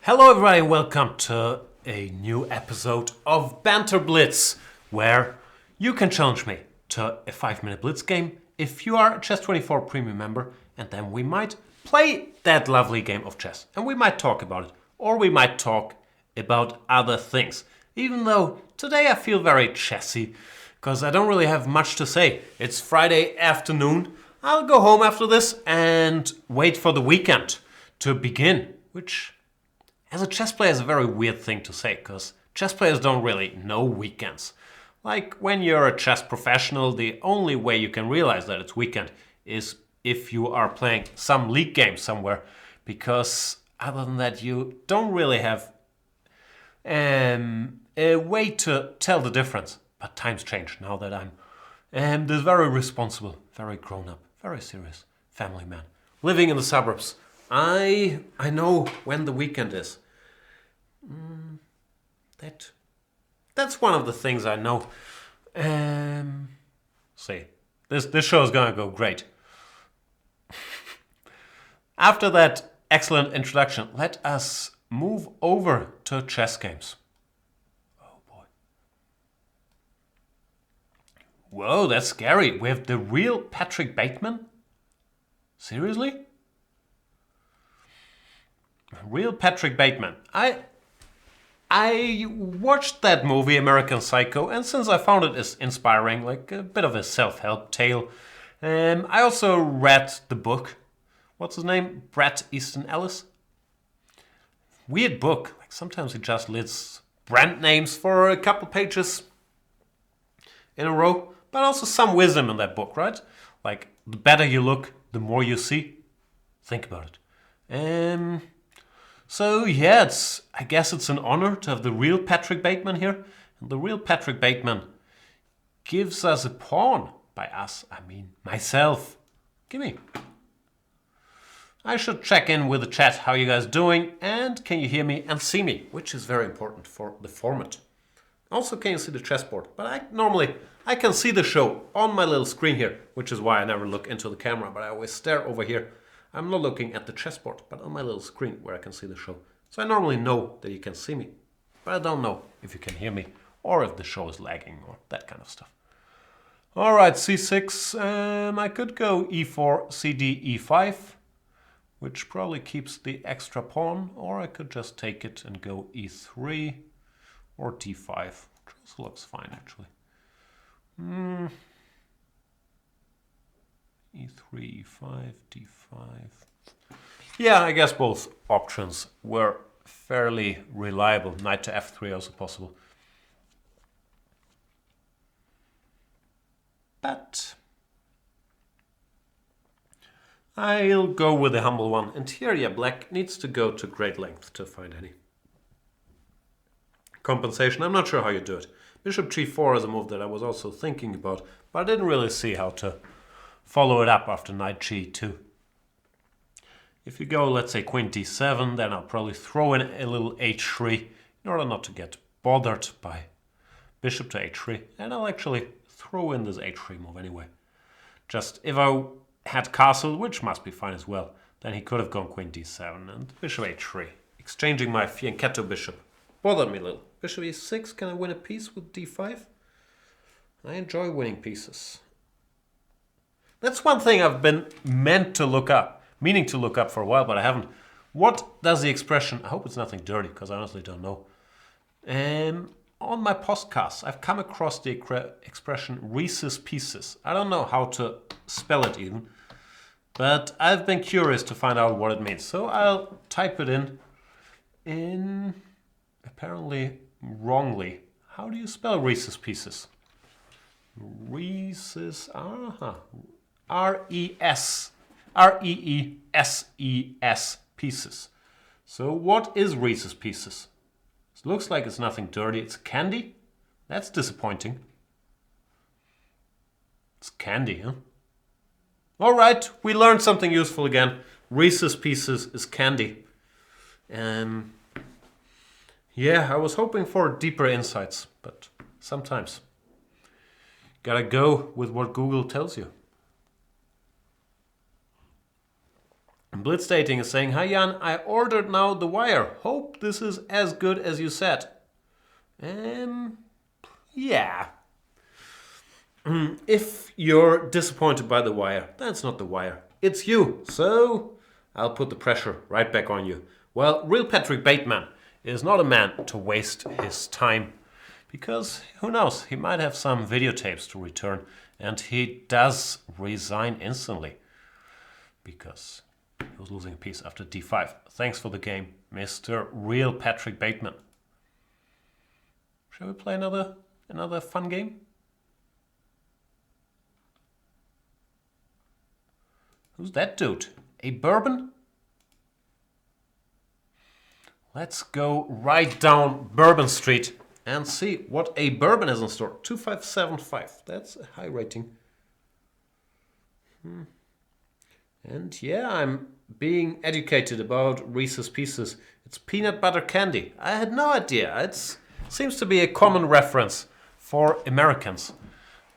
Hello everybody, welcome to a new episode of Banter Blitz, where you can challenge me to a 5-minute blitz game if you are a Chess24 premium member, and then we might play that lovely game of chess. And we might talk about it, or we might talk about other things. Even though today I feel very chessy, because I don't really have much to say. It's Friday afternoon, I'll go home after this and wait for the weekend to begin, which as a chess player is a very weird thing to say, because chess players don't really know weekends. Like when you're a chess professional, the only way you can realize that it's weekend is if you are playing some league game somewhere, because other than that you don't really have a way to tell the difference. But times change now that I'm this very responsible, very grown up, very serious family man living in the suburbs. I know when the weekend is. That's one of the things I know. See, this show is gonna go great. After that excellent introduction, let us move over to chess games. Oh boy. Whoa, that's scary. We have the real Patrick Bateman? Seriously? Real Patrick Bateman. I watched that movie American Psycho, and since I found it as inspiring, like a bit of a self-help tale, I also read the book. What's his name? Bret Easton Ellis? Weird book. Like sometimes he just lists brand names for a couple pages in a row, but also some wisdom in that book, right? Like the better you look, the more you see. Think about it. So yeah, I guess it's an honor to have the real Patrick Bateman here. And the real Patrick Bateman gives us a pawn. By us, I mean myself. Gimme. I should check in with the chat. How you guys doing? And can you hear me and see me? Which is very important for the format. Also, can you see the chessboard? But normally I can see the show on my little screen here, which is why I never look into the camera, but I always stare over here. I'm not looking at the chessboard, but on my little screen where I can see the show. So I normally know that you can see me, but I don't know if you can hear me or if the show is lagging or that kind of stuff. All right, c6. I could go e4, cd, e5, which probably keeps the extra pawn, or I could just take it and go e3 or d5, which also looks fine actually. E3, E5, D5. Yeah, I guess both options were fairly reliable. Knight to F3 also possible. But I'll go with the humble one. And here, yeah, black needs to go to great length to find any compensation. I'm not sure how you do it. Bishop g4 is a move that I was also thinking about, but I didn't really see how to follow it up after knight g2. If you go, let's say, queen d7, then I'll probably throw in a little h3 in order not to get bothered by bishop to h3. And I'll actually throw in this h3 move anyway. Just if I had castle, which must be fine as well, then he could have gone queen d7 and bishop h3. Exchanging my fianchetto bishop bothered me a little. Bishop e6, can I win a piece with d5? I enjoy winning pieces. That's one thing I've been meaning to look up for a while, but I haven't. What does the expression, I hope it's nothing dirty, because I honestly don't know. On my podcasts, I've come across the expression Reese's Pieces. I don't know how to spell it even, but I've been curious to find out what it means. So I'll type it in apparently wrongly. How do you spell Reese's Pieces? Reese's, R-E-E-S-E-S pieces. So what is Reese's Pieces? It looks like it's nothing dirty. It's candy? That's disappointing. It's candy, huh? All right, we learned something useful again. Reese's Pieces is candy. Yeah, I was hoping for deeper insights, but sometimes gotta go with what Google tells you. Blitz Dating is saying, "Hi Jan, I ordered now The Wire. Hope this is as good as you said." Yeah. If you're disappointed by The Wire, that's not The Wire. It's you. So I'll put the pressure right back on you. Well, real Patrick Bateman is not a man to waste his time. Because, who knows, he might have some videotapes to return. And he does resign instantly. Because he was losing a piece after d5. Thanks for the game, Mr. Real Patrick Bateman. Shall we play another fun game? Who's that dude? A bourbon? Let's go right down Bourbon Street and see what a bourbon has in store. 2575. That's a high rating. And yeah, I'm being educated about Reese's Pieces. It's peanut butter candy. I had no idea. It seems to be a common reference for Americans.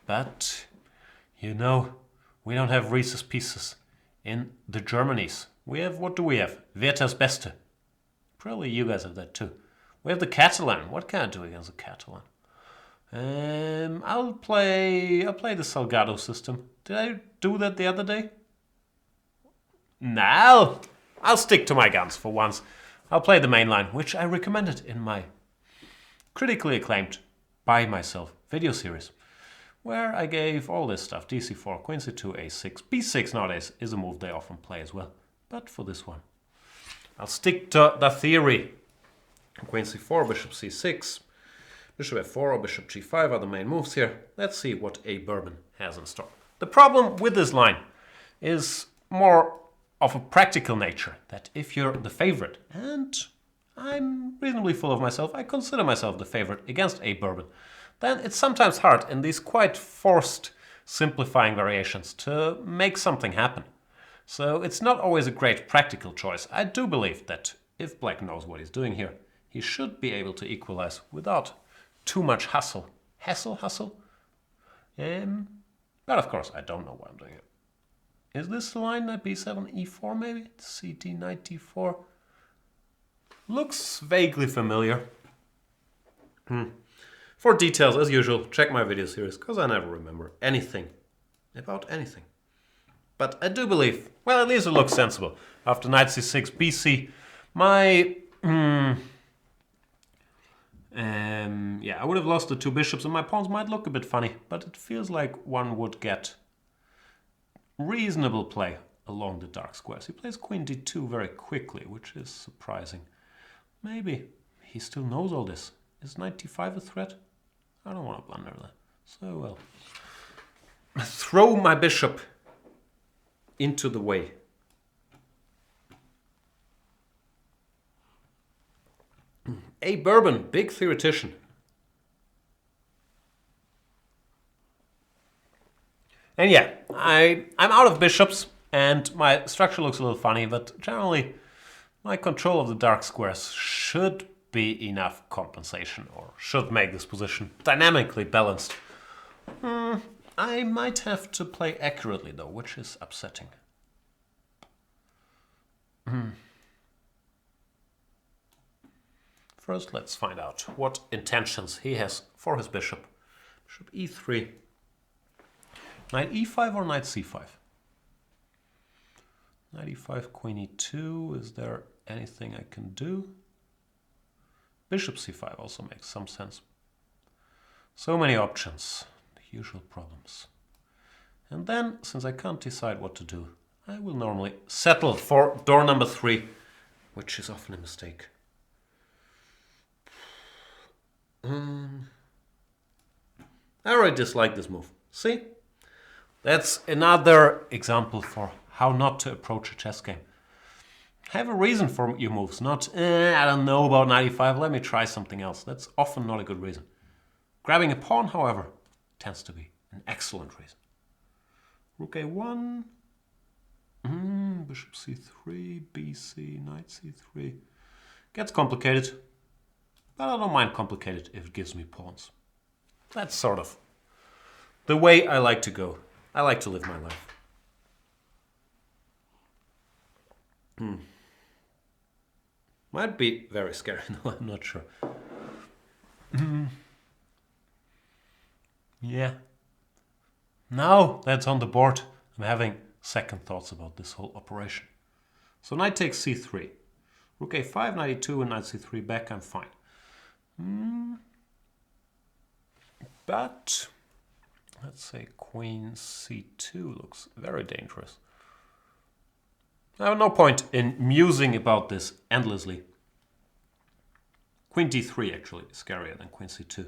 But, you know, we don't have Reese's Pieces in the Germanys. We have, what do we have? Werther's Beste. Probably you guys have that too. We have the Catalan. What can I do against the Catalan? I'll play the Salgado system. Did I do that the other day? No, I'll stick to my guns for once. I'll play the main line, which I recommended in my critically acclaimed by myself video series, where I gave all this stuff. DC4, Queen C2, A6, B6 nowadays is a move they often play as well. But for this one, I'll stick to the theory. Queen C4, Bishop C6, Bishop F4 or Bishop G5 are the main moves here. Let's see what a bourbon has in store. The problem with this line is more of a practical nature, that if you're the favorite, and I'm reasonably full of myself, I consider myself the favorite against a bourbon, then it's sometimes hard in these quite forced simplifying variations to make something happen. So it's not always a great practical choice. I do believe that if black knows what he's doing here, he should be able to equalize without too much hustle. Hustle? But of course, I don't know what I'm doing here. Is this the line? Knight b7, e4 maybe? cd, knight d4. Looks vaguely familiar. For details, as usual, check my video series, because I never remember anything about anything. But I do believe, well, at least it looks sensible. After knight c6, bc, yeah, I would have lost the two bishops and my pawns might look a bit funny, but it feels like one would get reasonable play along the dark squares. He plays queen d2 very quickly, which is surprising. Maybe he still knows all this. Is knight d5 a threat? I don't want to blunder that. So, well, throw my bishop into the way. A bourbon, big theoretician. And yeah, I'm out of bishops and my structure looks a little funny, but generally my control of the dark squares should be enough compensation, or should make this position dynamically balanced. I might have to play accurately though, which is upsetting. First, let's find out what intentions he has for his bishop. Bishop e3. Knight e5 or knight c5? Knight e5, queen e2. Is there anything I can do? Bishop c5 also makes some sense. So many options. The usual problems. And then, since I can't decide what to do, I will normally settle for door number 3, which is often a mistake. I already dislike this move. See? That's another example for how not to approach a chess game. Have a reason for your moves, not, I don't know about knight e5, let me try something else. That's often not a good reason. Grabbing a pawn, however, tends to be an excellent reason. Rook a1, bishop c3, bc, knight c3. Gets complicated, but I don't mind complicated if it gives me pawns. That's sort of the way I like to go. I like to live my life. Might be very scary. No, I'm not sure. Yeah. Now that's on the board, I'm having second thoughts about this whole operation. So knight takes c3. Rook a5, knight e2, and knight c3 back, I'm fine. But let's say queen c2 looks very dangerous. I have no point in musing about this endlessly. Queen d3 actually is scarier than queen c2.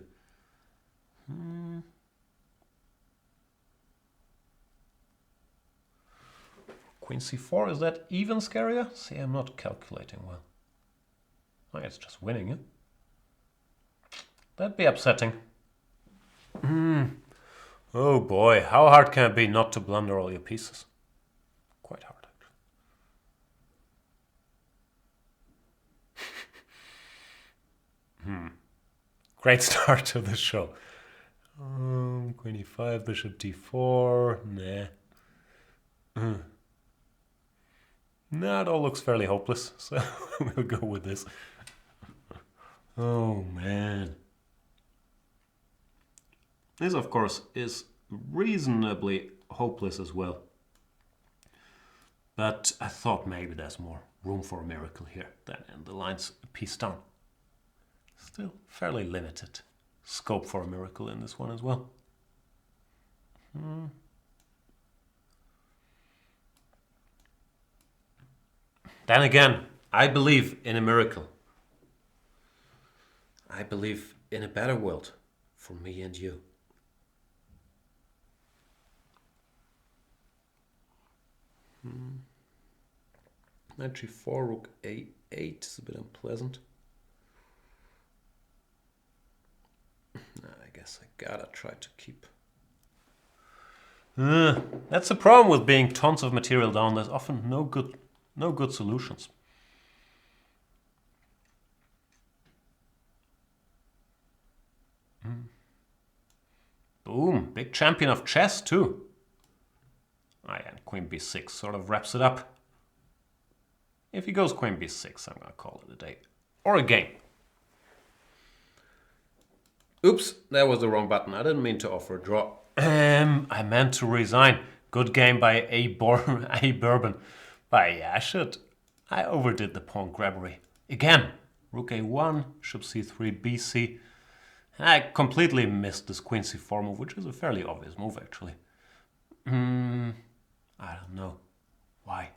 Queen c4, is that even scarier? See, I'm not calculating well. Oh, it's just winning, eh? That'd be upsetting. Oh boy, how hard can it be not to blunder all your pieces? Quite hard, actually. Great start to the show. Queen e5, bishop d4, nah. Nah, it all looks fairly hopeless, so we'll go with this. Oh man. This, of course, is reasonably hopeless as well. But I thought maybe there's more room for a miracle here than in the lines piece down. Still fairly limited scope for a miracle in this one as well. Then again, I believe in a miracle. I believe in a better world for me and you. Knight g4, rook a8 is a bit unpleasant. I guess I gotta try to keep. That's the problem with being tons of material down. There's often no good solutions. Boom, big champion of chess too. And queen b6 sort of wraps it up. If he goes queen b6, I'm gonna call it a day. Or a game. Oops, that was the wrong button. I didn't mean to offer a draw. I meant to resign. Good game by A Bourbon. But yeah, I overdid the pawn grabbery. Again, rook a1, bishop c3, bc. And I completely missed this queen c4 move, which is a fairly obvious move actually. I don't know. Why?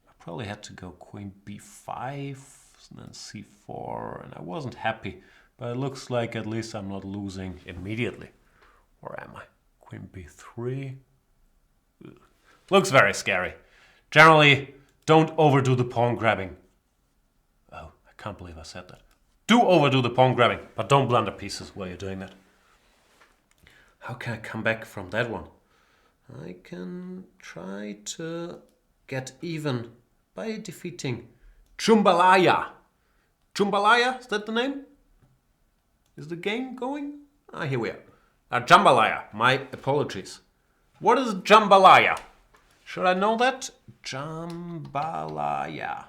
I probably had to go queen b5, and then c4, and I wasn't happy. But it looks like at least I'm not losing immediately. Or am I? Queen b3. Ugh. Looks very scary. Generally, don't overdo the pawn grabbing. Oh, I can't believe I said that. Do overdo the pawn grabbing, but don't blunder pieces while you're doing that. How can I come back from that one? I can try to get even by defeating Jambalaya. Jambalaya, is that the name? Is the game going? Here we are. Jambalaya, my apologies. What is Jambalaya? Should I know that? Jambalaya.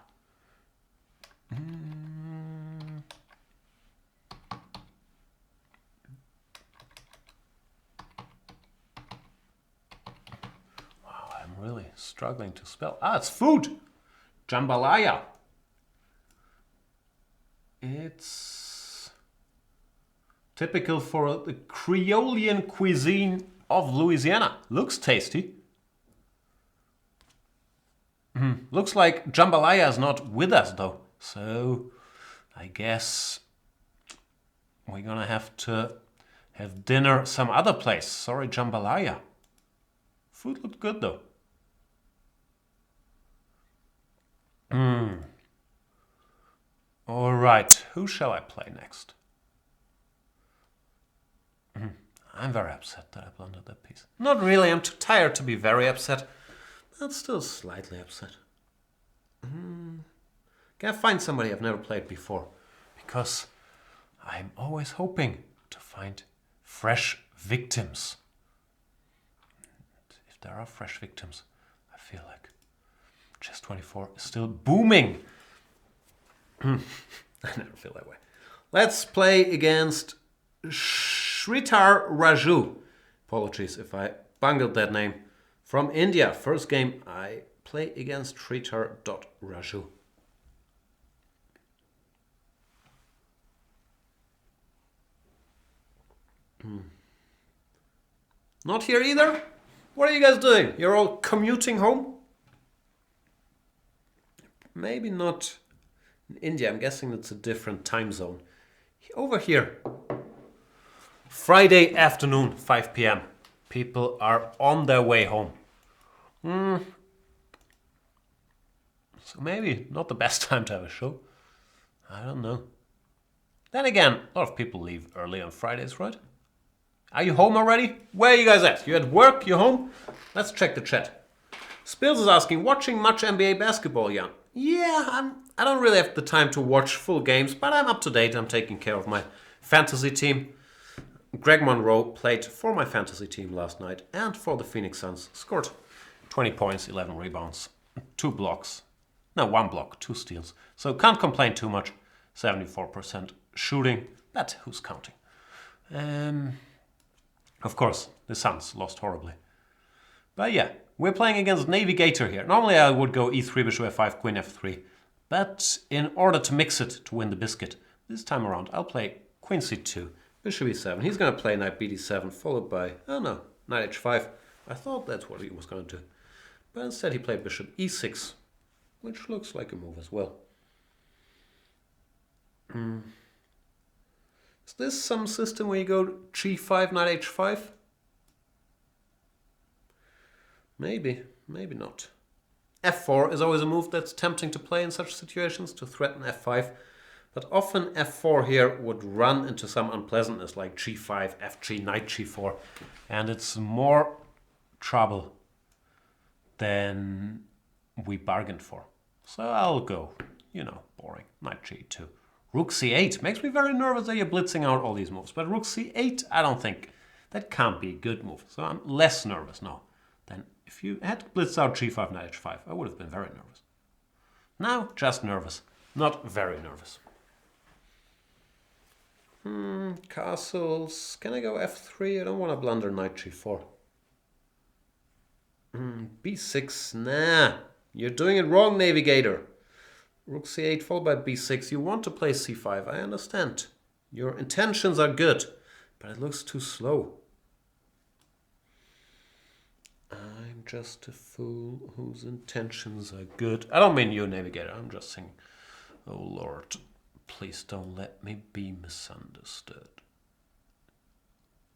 Wow, I'm really struggling to spell. It's food. Jambalaya. It's typical for the Creolean cuisine of Louisiana. Looks tasty. Looks like Jambalaya is not with us though. So I guess we're gonna have to have dinner some other place. Sorry, Jambalaya. Food looked good though. All right, who shall I play next? I'm very upset that I blundered that piece. Not really, I'm too tired to be very upset, but still slightly upset. Gotta find somebody I've never played before, because I'm always hoping to find fresh victims. And if there are fresh victims, I feel like just 624 is still booming. I never feel that way. Let's play against Shritar Raju. Apologies if I bungled that name. From India. First game I play against Shritar.Raju. Not here either? What are you guys doing? You're all commuting home? Maybe not in India. I'm guessing it's a different time zone. Over here, Friday afternoon, 5 p.m. People are on their way home. So maybe not the best time to have a show. I don't know. Then again, a lot of people leave early on Fridays, right? Are you home already? Where are you guys at? You at work? You home? Let's check the chat. Spills is asking, watching much NBA basketball, Jan? Yeah, I don't really have the time to watch full games, but I'm up to date. I'm taking care of my fantasy team. Greg Monroe played for my fantasy team last night and for the Phoenix Suns. Scored 20 points, 11 rebounds, 2 blocks. No, 1 block, 2 steals. So can't complain too much. 74% shooting, but who's counting? Of course, the Suns lost horribly. But yeah, we're playing against Navigator here. Normally I would go e3, bishop f5, queen f3. But in order to mix it to win the biscuit, this time around I'll play queen c2, bishop e7. He's going to play knight bd7, followed by, oh no, knight h5. I thought that's what he was going to do. But instead he played bishop e6, which looks like a move as well. Is this some system where you go g5, knight h5? Maybe, maybe not. f4 is always a move that's tempting to play in such situations, to threaten f5. But often f4 here would run into some unpleasantness like g5, fg, knight g4. And it's more trouble than we bargained for. So I'll go, boring, knight g2. Rook c8 makes me very nervous that you're blitzing out all these moves. But rook c8, I don't think that can't be a good move. So I'm less nervous now than if you had to blitz out g5, knight h5. I would have been very nervous. Now, just nervous, not very nervous. Castles. Can I go f3? I don't want to blunder knight g4. b6. Nah, you're doing it wrong, Navigator. Rook c8 followed by b6. You want to play c5. I understand. Your intentions are good, but it looks too slow. I'm just a fool whose intentions are good. I don't mean you, Navigator. I'm just saying, oh Lord, please don't let me be misunderstood.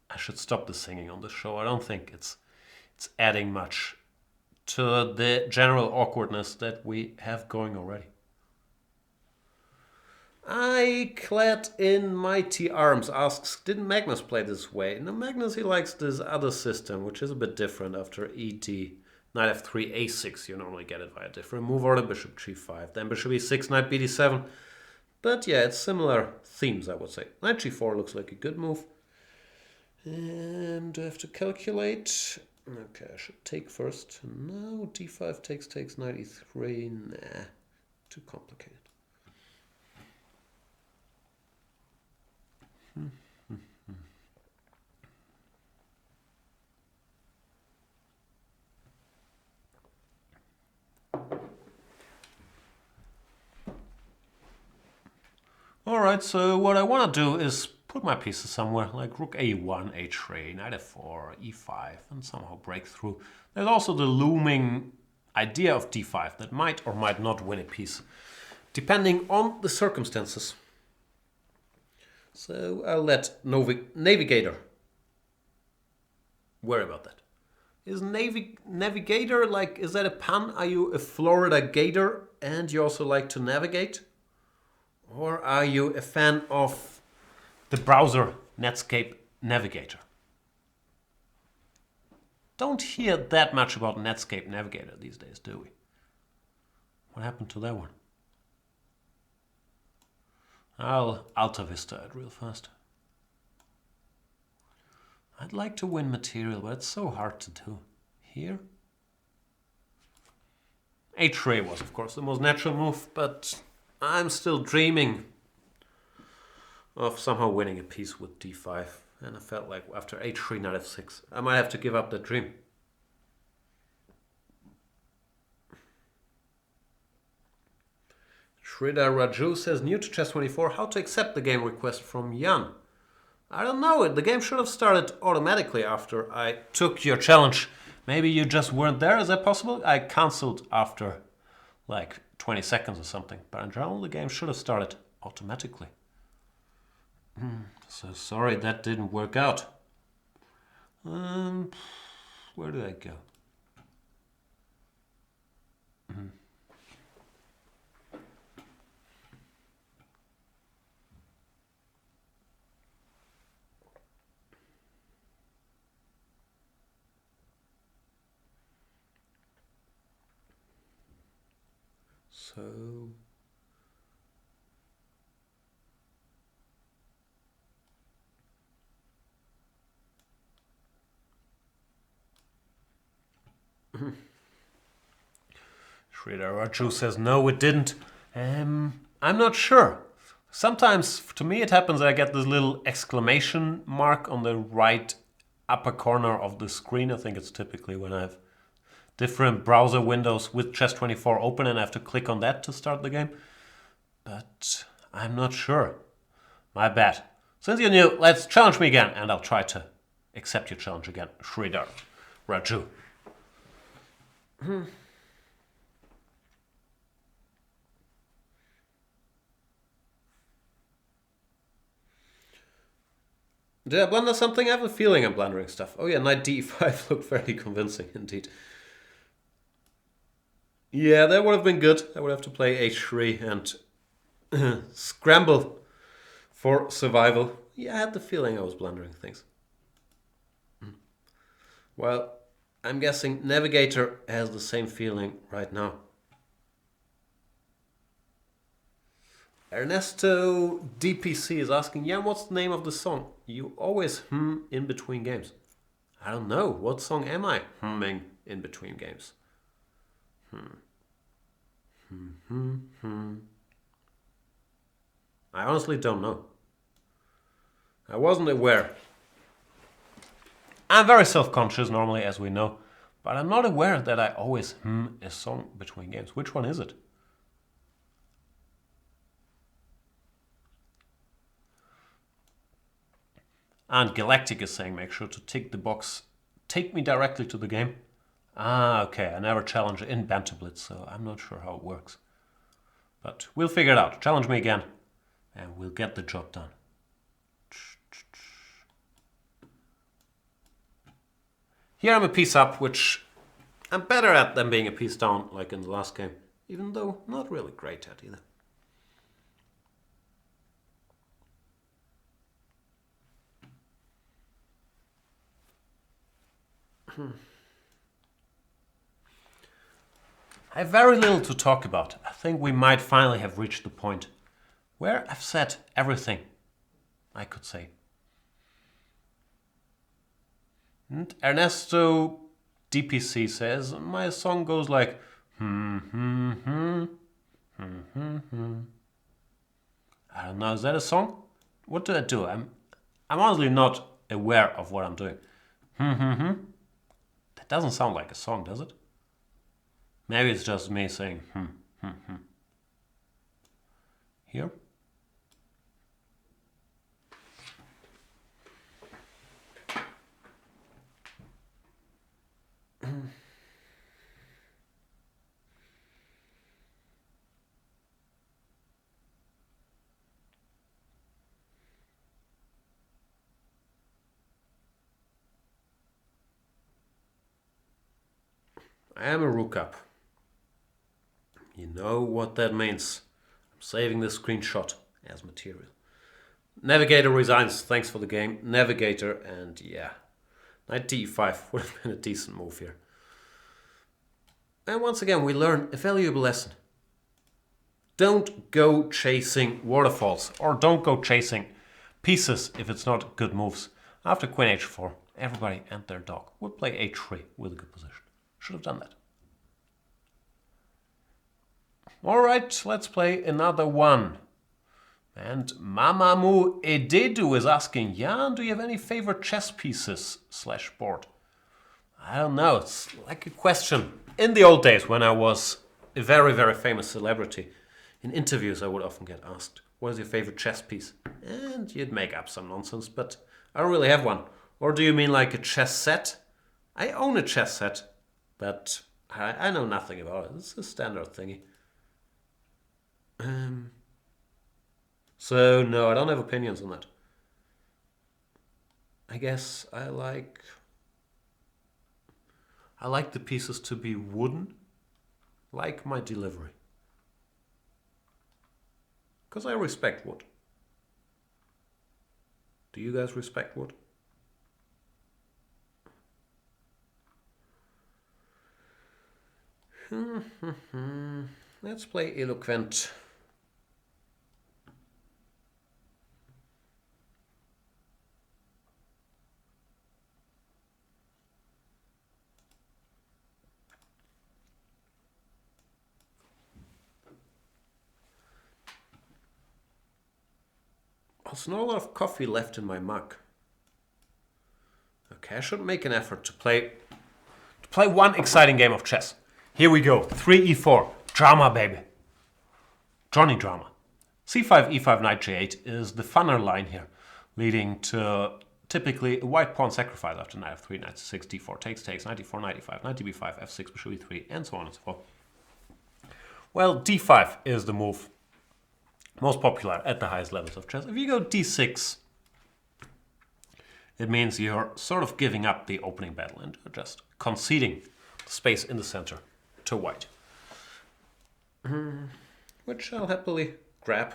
I should stop the singing on the show. I don't think it's adding much to the general awkwardness that we have going already. I clad in mighty arms asks, didn't Magnus play this way? No, Magnus, he likes this other system, which is a bit different. After ED, knight f3, a6, you normally get it via different move order, bishop g5, then bishop e6, knight bd7. But yeah, it's similar themes, I would say. Knight g4 looks like a good move. And do I have to calculate? Okay, I should take first. No, d5 takes, knight e3. Nah, too complicated. Alright, so what I want to do is put my pieces somewhere, like rook a1, h3, knight f4, e5, and somehow break through. There's also the looming idea of d5 that might or might not win a piece, depending on the circumstances. So I'll let Navigator worry about that. Is Navigator, like, is that a pun? Are you a Florida gator and you also like to navigate? Or are you a fan of the browser Netscape Navigator? Don't hear that much about Netscape Navigator these days, do we? What happened to that one? I'll Alta Vista it real fast. I'd like to win material, but it's so hard to do. Here? h3 was, of course, the most natural move, but I'm still dreaming of somehow winning a piece with d5. And I felt like after h3, knight f6, I might have to give up that dream. Shrida Raju says, new to chess24, how to accept the game request from Jan. I don't know, the game should have started automatically after I took your challenge. Maybe you just weren't there, is that possible? I cancelled after like 20 seconds or something, but in general the game should have started automatically. So sorry that didn't work out. Where did I go? So Shrida Raju says, no, it didn't. I'm not sure. Sometimes, to me, it happens that I get this little exclamation mark on the right upper corner of the screen. I think it's typically when I have different browser windows with chess24 open and I have to click on that to start the game. But I'm not sure. My bad. Since you're new, let's challenge me again, and I'll try to accept your challenge again. Shrida Raju. Did I blunder something? I have a feeling I'm blundering stuff. Oh yeah, knight d5 looked fairly convincing indeed. Yeah, that would have been good. I would have to play h3 and scramble for survival. Yeah, I had the feeling I was blundering things. Well, I'm guessing Navigator has the same feeling right now. Ernesto DPC is asking, Jan, what's the name of the song? You always in between games. I don't know. What song am I humming in between games? I honestly don't know. I wasn't aware. I'm very self-conscious normally, as we know, but I'm not aware that I always a song between games. Which one is it? And Galactic is saying, make sure to tick the box, take me directly to the game. Ah, okay, I never challenge in Banter Blitz, so I'm not sure how it works. But we'll figure it out. Challenge me again, and we'll get the job done. Here I'm a piece up, which I'm better at than being a piece down, like in the last game. Even though not really great at either. I have very little to talk about. I think we might finally have reached the point where I've said everything I could say. And Ernesto DPC says, my song goes like I don't know, is that a song? What do I do? I'm honestly not aware of what I'm doing. That doesn't sound like a song, does it? Maybe it's just me saying Here. I am a rook up. You know what that means. I'm saving this screenshot as material. Navigator resigns. Thanks for the game. Navigator, and yeah. Knight d5 would have been a decent move here. And once again, we learn a valuable lesson. Don't go chasing waterfalls, or don't go chasing pieces if it's not good moves. After queen h4, everybody and their dog would play h3 with a good position. Should have done that. Alright, let's play another one. And Mamamoo Ededu is asking, Jan, do you have any favorite chess pieces / board? I don't know, it's like a question. In the old days when I was a very, very famous celebrity, in interviews I would often get asked, what is your favorite chess piece? And you'd make up some nonsense, but I don't really have one. Or do you mean like a chess set? I own a chess set, but I know nothing about it. It's a standard thingy. So no, I don't have opinions on that. I guess I like the pieces to be wooden, like my delivery. Because I respect wood. Do you guys respect wood? Let's play Eloquent. There's not a lot of coffee left in my mug. Okay, I should make an effort to play one exciting game of chess. Here we go. 3e4. Drama, baby. Johnny drama. c5, e5, knight g8 is the funner line here, leading to typically a white pawn sacrifice after knight f3, knight c6, d4, takes, knight e4, knight e5, knight db5, f6, bishop e3, and so on and so forth. Well, d5 is the move most popular at the highest levels of chess. If you go d6, it means you're sort of giving up the opening battle and just conceding the space in the center to white. Which I'll happily grab.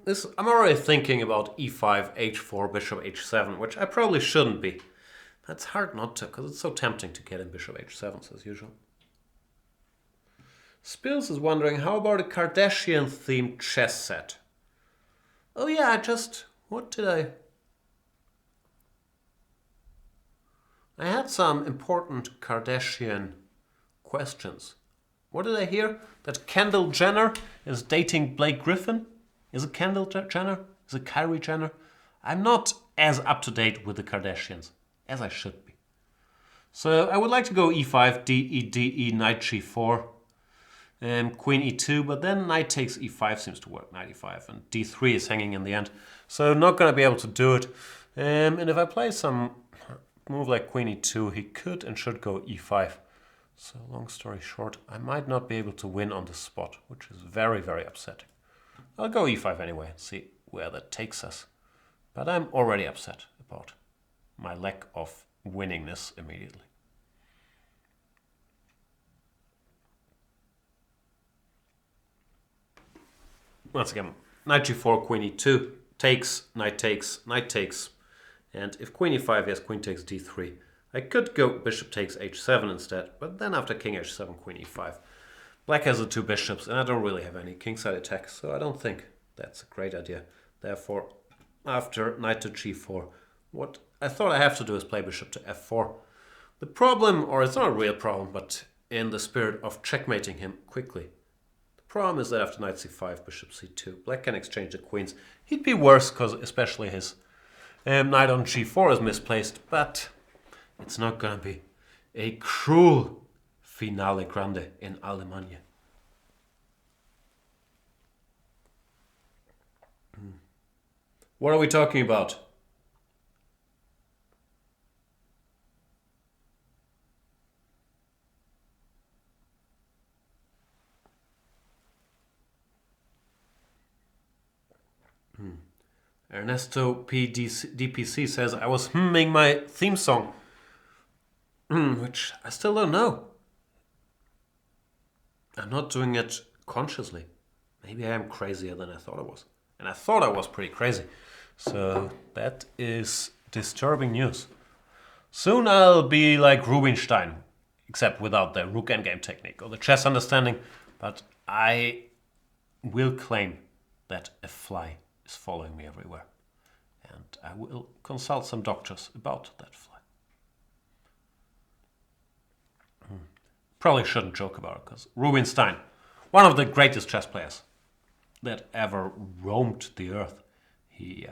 I'm already thinking about e5, h4, bishop h7, which I probably shouldn't be. That's hard not to, because it's so tempting to get in bishop h7 as usual. Spills is wondering, how about a Kardashian-themed chess set? Oh yeah, what did I had some important Kardashian questions. What did I hear? That Kendall Jenner is dating Blake Griffin? Is it Kendall Jenner? Is it Kylie Jenner? I'm not as up to date with the Kardashians as I should be. So I would like to go e5, d-e, knight g4, queen e2, but then knight takes e5 seems to work, knight e5, and d3 is hanging in the end. So not going to be able to do it. And if I play some move like queen e2, he could and should go e5. So long story short, I might not be able to win on the spot, which is very, very upsetting. I'll go e5 anyway and see where that takes us. But I'm already upset about my lack of winningness immediately. Once again, knight g4, queen e2, takes, knight takes, knight takes. And if queen e5, yes, queen takes d3. I could go bishop takes h7 instead, but then after king h7, queen e5. Black has the two bishops, and I don't really have any kingside attacks, so I don't think that's a great idea. Therefore, after knight to g4, what I thought I have to do is play bishop to f4. The problem, or it's not a real problem, but in the spirit of checkmating him quickly, the problem is that after knight c5, bishop c2, black can exchange the queens. He'd be worse, because especially his knight on g4 is misplaced, but it's not going to be a cruel finale grande in Alemania. What are we talking about? Ernesto DPC says, I was humming my theme song, which I still don't know. I'm not doing it consciously. Maybe I am crazier than I thought I was. And I thought I was pretty crazy. So that is disturbing news. Soon I'll be like Rubinstein, except without the rook endgame technique or the chess understanding. But I will claim that a fly is following me everywhere. And I will consult some doctors about that fly. Probably shouldn't joke about it, because Rubinstein, one of the greatest chess players that ever roamed the earth, he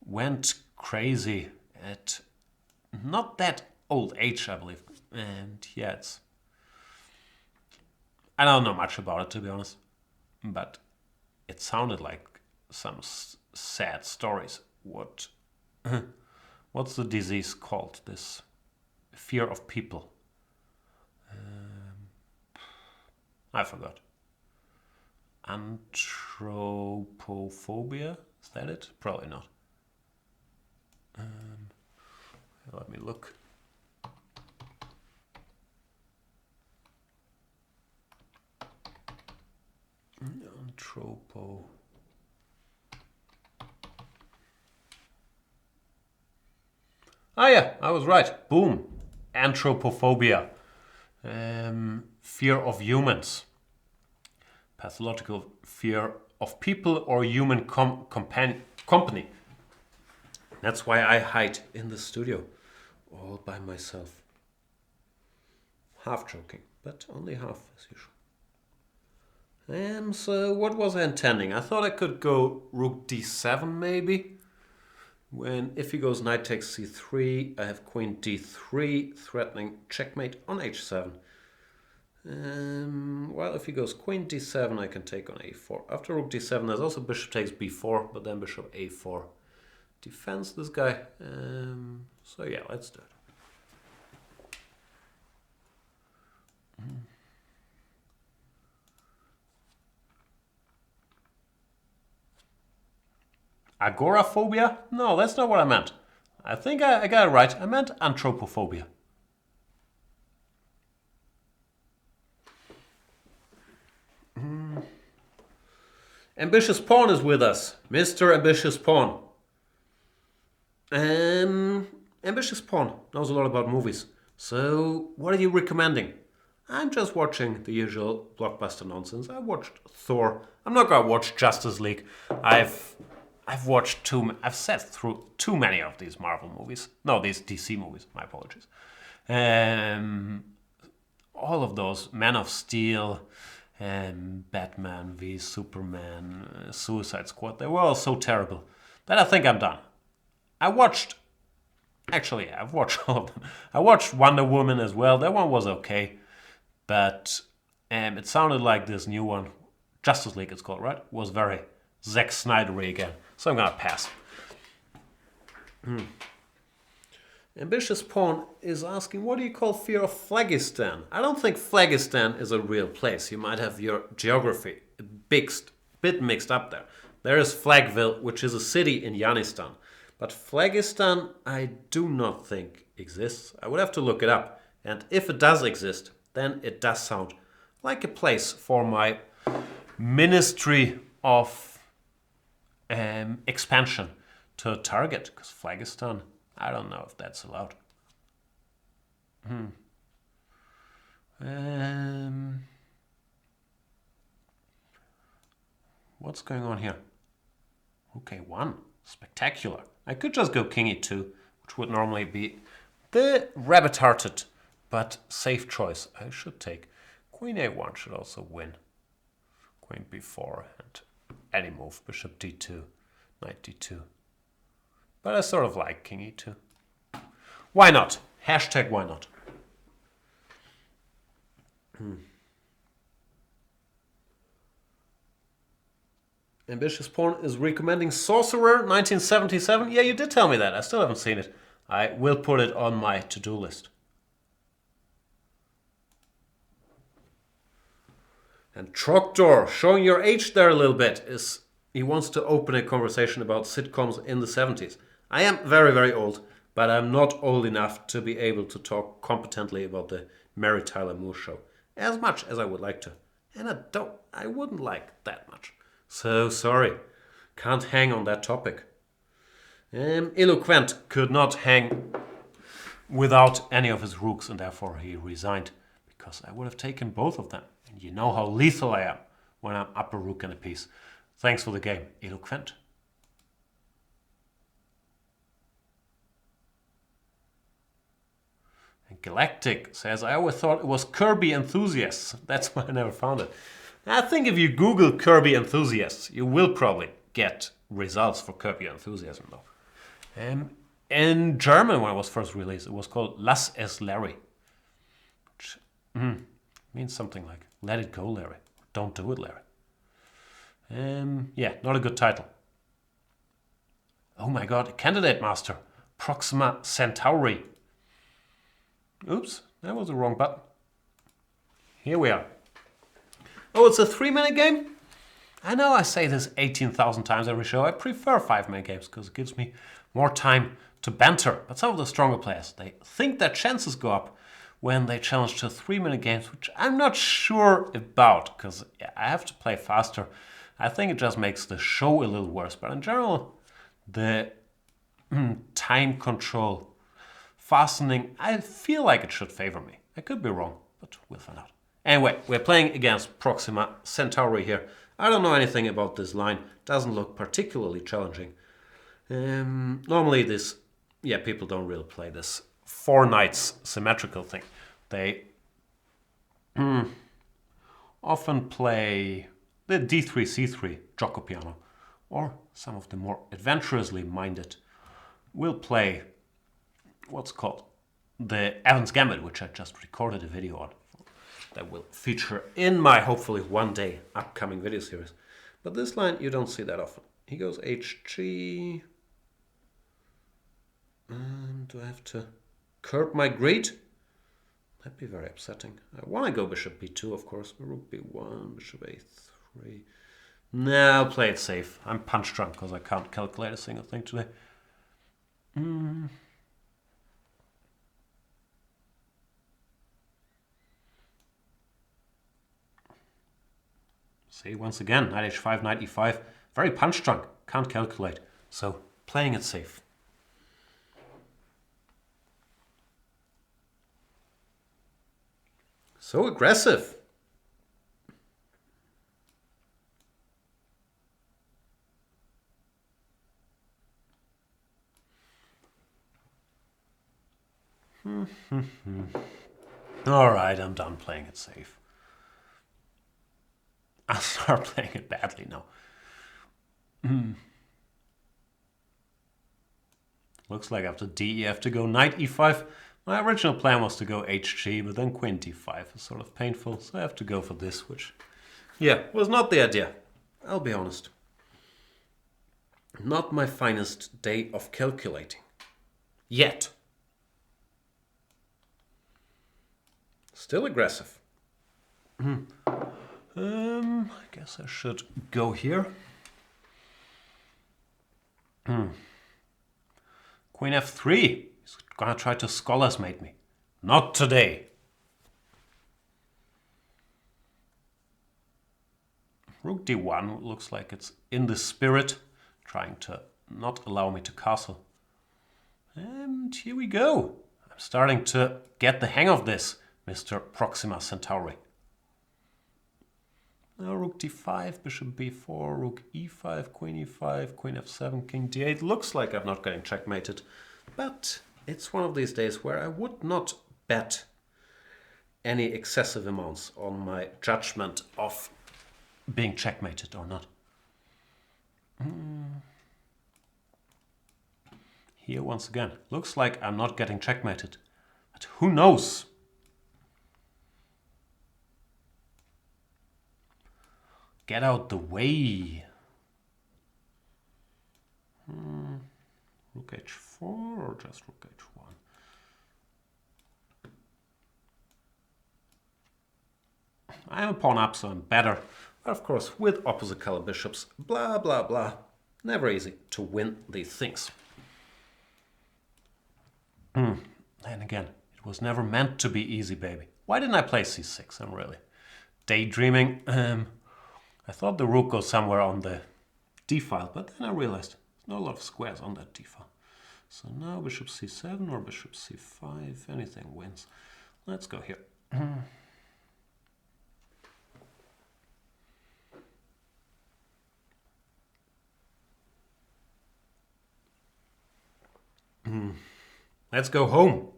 went crazy at not that old age, I believe. And yeah, I don't know much about it, to be honest, but it sounded like some sad stories. What's the disease called? This fear of people. I forgot. Anthropophobia? Is that it? Probably not. Let me look. Ah, yeah, I was right. Boom. Anthropophobia. Fear of humans. Pathological fear of people or human company. That's why I hide in the studio all by myself. Half joking, but only half as usual. So what was I intending? I thought I could go rook d7 maybe. If he goes knight takes c3, I have queen d3 threatening checkmate on h7. Well, if he goes queen d7, I can take on a4. After rook d7, there's also bishop takes b4, but then bishop a4 defends this guy. So yeah, let's do it. Agoraphobia? No, that's not what I meant. I think I got it right. I meant anthropophobia. Ambitious Pawn is with us. Mr. Ambitious Pawn. Ambitious Pawn knows a lot about movies. So, what are you recommending? I'm just watching the usual blockbuster nonsense. I watched Thor. I'm not gonna watch Justice League. I've watched I've sat through too many of these Marvel movies. No, these DC movies. My apologies. All of those, Man of Steel, Batman v Superman, Suicide Squad. They were all so terrible that I think I'm done. I've watched all of them. I watched Wonder Woman as well. That one was okay, but it sounded like this new one, Justice League it's called, right? Was very Zack Snyder-y again. So I'm gonna pass. Ambitious Pawn is asking, what do you call fear of Phlegistan? I don't think Phlegistan is a real place. You might have your geography a bit mixed up there. There is Flagville, which is a city in Yanistan. But Phlegistan, I do not think exists. I would have to look it up. And if it does exist, then it does sound like a place for my Ministry of Expansion to target. Because Phlegistan, I don't know if that's allowed. What's going on here? Okay, one. Spectacular. I could just go king e2, which would normally be the rabbit-hearted but safe choice. I should take queen a1 should also win. Queen b4 and any move, bishop d2, knight d2. But I sort of like king e2. Why not? Hashtag why not? Ambitious Pawn is recommending Sorcerer 1977. Yeah, you did tell me that. I still haven't seen it. I will put it on my to-do list. And Trogdor, showing your age there a little bit, he wants to open a conversation about sitcoms in the 70s. I am very, very old, but I'm not old enough to be able to talk competently about the Mary Tyler Moore Show as much as I would like to. And I wouldn't like that much. So sorry, can't hang on that topic. Eloquent could not hang without any of his rooks, and therefore he resigned, because I would have taken both of them. And you know how lethal I am when I'm up a rook and a piece. Thanks for the game, Eloquent. Galactic says, I always thought it was Kirby Enthusiasts. That's why I never found it. I think if you Google Kirby Enthusiasts, you will probably get results for Kirby Enthusiasm, though. In German, when it was first released, it was called Lass es Larry. Which means something like, let it go, Larry. Don't do it, Larry. Yeah, not a good title. Oh my god, Candidate Master. Proxima Centauri. Oops, that was the wrong button. Here we are. Oh, it's a 3-minute game? I know I say this 18,000 times every show. I prefer 5-minute games because it gives me more time to banter. But some of the stronger players, they think their chances go up when they challenge to 3-minute games, which I'm not sure about because I have to play faster. I think it just makes the show a little worse. But in general, the time control, fastening, I feel like it should favor me. I could be wrong, but we'll find out. Anyway, we're playing against Proxima Centauri here. I don't know anything about this line. Doesn't look particularly challenging. Normally this, people don't really play this 4 knights symmetrical thing. They often play the d3, c3 Gioco Piano, or some of the more adventurously minded will play what's called the Evans Gambit, which I just recorded a video on. That will feature in my hopefully one day upcoming video series. But this line you don't see that often. He goes HG. Do I have to curb my greed? That'd be very upsetting. I want to go bishop b2, of course. Rook b1, bishop a3. No, I'll play it safe. I'm punch drunk because I can't calculate a single thing today. See, once again, knight h5, knight e5. Very punch drunk, can't calculate. So, playing it safe. So aggressive. Alright, I'm done playing it safe. I'll start playing it badly now. Looks like after d, I have to go knight e5. My original plan was to go hg, but then queen d5 is sort of painful, so I have to go for this, which, was not the idea. I'll be honest. Not my finest day of calculating. Yet. Still aggressive. I guess I should go here. Queen f3. He's gonna try to scholars mate me. Not today. Rook d1 looks like it's in the spirit, trying to not allow me to castle. And here we go. I'm starting to get the hang of this, Mr. Proxima Centauri. Now rook d5, bishop b4, rook e5, queen e5, queen f7, king d8. Looks like I'm not getting checkmated, but it's one of these days where I would not bet any excessive amounts on my judgment of being checkmated or not. Here once again, looks like I'm not getting checkmated, but who knows? Get out the way. Rook h4 or just rook h1? I'm a pawn up, so I'm better. But of course, with opposite color bishops, blah, blah, blah. Never easy to win these things. And again, it was never meant to be easy, baby. Why didn't I play c6? I'm really daydreaming. I thought the rook goes somewhere on the d file, but then I realized there's not a lot of squares on that d file. So now bishop c7 or bishop c5, anything wins. Let's go here. Let's go home.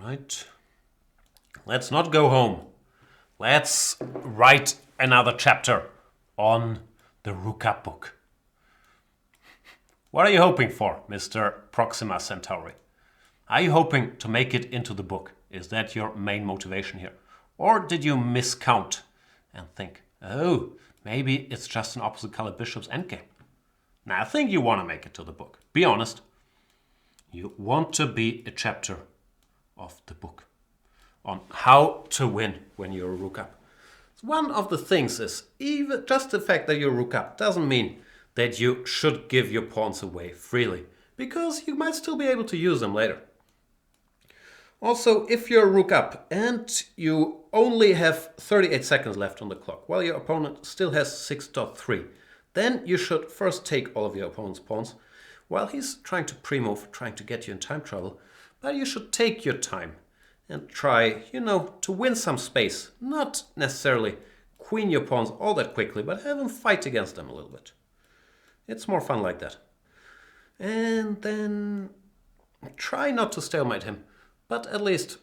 Right. Let's not go home. Let's write another chapter on the Rook-Up book. What are you hoping for, Mr. Proxima Centauri? Are you hoping to make it into the book? Is that your main motivation here? Or did you miscount and think, oh, maybe it's just an opposite colored bishop's endgame? Now, I think you want to make it to the book. Be honest. You want to be a chapter of the book on how to win when you're a Rook-Up. One of the things is, even just the fact that you're Rook-Up doesn't mean that you should give your pawns away freely, because you might still be able to use them later. Also, if you're Rook-Up and you only have 38 seconds left on the clock, while your opponent still has 6.3, then you should first take all of your opponent's pawns while he's trying to pre-move, trying to get you in time trouble. But you should take your time and try, to win some space. Not necessarily queen your pawns all that quickly, but have them fight against them a little bit. It's more fun like that. And then try not to stalemate him, but at least